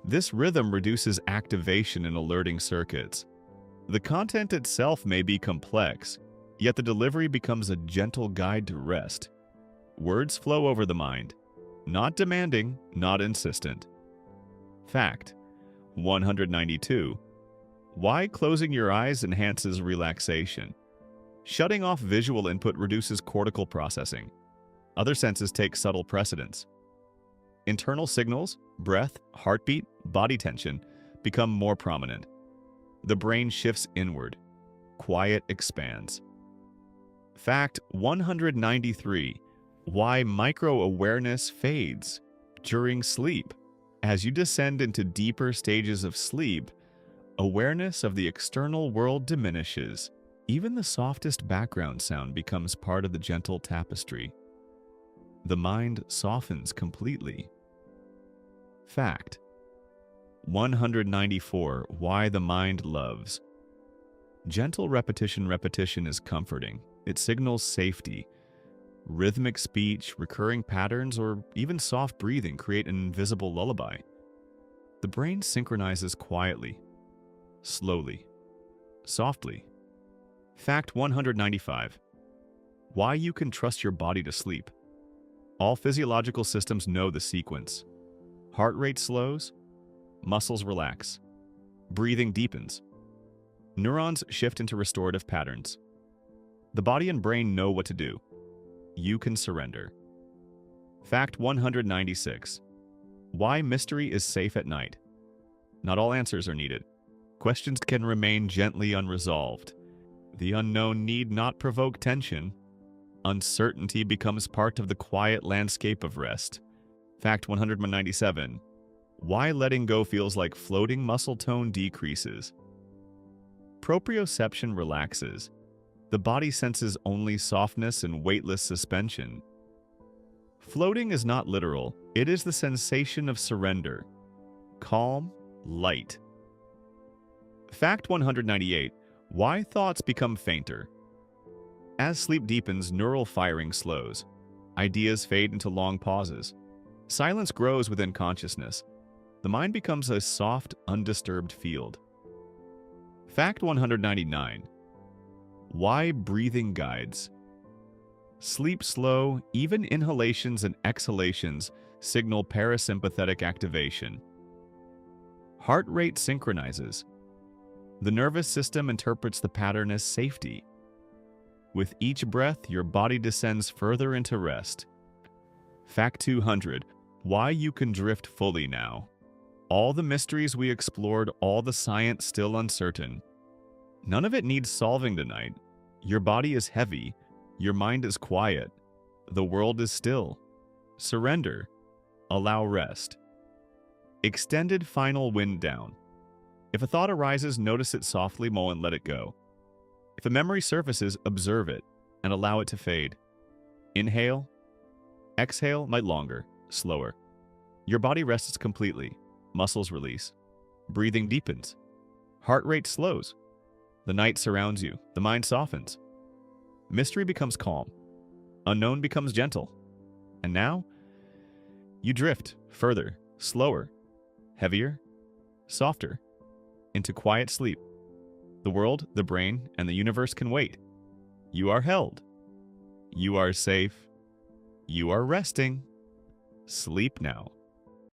This rhythm reduces activation in alerting circuits. The content itself may be complex, yet the delivery becomes a gentle guide to rest. Words flow over the mind, not demanding, not insistent. Fact 192. Why closing your eyes enhances relaxation. Shutting off visual input reduces cortical processing. Other senses take subtle precedence. Internal signals, breath, heartbeat, body tension, become more prominent. The brain shifts inward. Quiet expands. Fact 193. Why micro-awareness fades during sleep. As you descend into deeper stages of sleep, awareness of the external world diminishes. Even the softest background sound becomes part of the gentle tapestry. The mind softens completely. Fact 194. Why the mind loves. Gentle repetition is comforting. It signals safety. Rhythmic speech, recurring patterns, or even soft breathing create an invisible lullaby. The brain synchronizes quietly, slowly, softly. Fact 195. Why you can trust your body to sleep. All physiological systems know the sequence. Heart rate slows, muscles relax, breathing deepens. Neurons shift into restorative patterns. The body and brain know what to do. You can surrender. Fact 196. Why mystery is safe at night. Not all answers are needed. Questions can remain gently unresolved. The unknown need not provoke tension. Uncertainty becomes part of the quiet landscape of rest. Fact 197. Why letting go feels like floating muscle tone decreases. Proprioception relaxes. The body senses only softness and weightless suspension. Floating is not literal. It is the sensation of surrender. Calm, light. Fact 198. Why thoughts become fainter. As sleep deepens, neural firing slows. Ideas fade into long pauses. Silence grows within consciousness. The mind becomes a soft, undisturbed field. Fact 199. Why breathing guides. Sleep slow, even inhalations and exhalations signal parasympathetic activation. Heart rate synchronizes. The nervous system interprets the pattern as safety. With each breath, your body descends further into rest. Fact 200. Why you can drift fully now. All the mysteries we explored, all the science still uncertain. None of it needs solving tonight. Your body is heavy. Your mind is quiet. The world is still. Surrender. Allow rest. Extended final wind down. If a thought arises, notice it softly, and let it go. If a memory surfaces, observe it and allow it to fade. Inhale. Exhale, might longer, slower. Your body rests completely. Muscles release. Breathing deepens. Heart rate slows. The night surrounds you. The mind softens. Mystery becomes calm. Unknown becomes gentle. And now, you drift further, slower, heavier, softer, into quiet sleep. The world, the brain, and the universe can wait. You are held. You are safe. You are resting. Sleep now.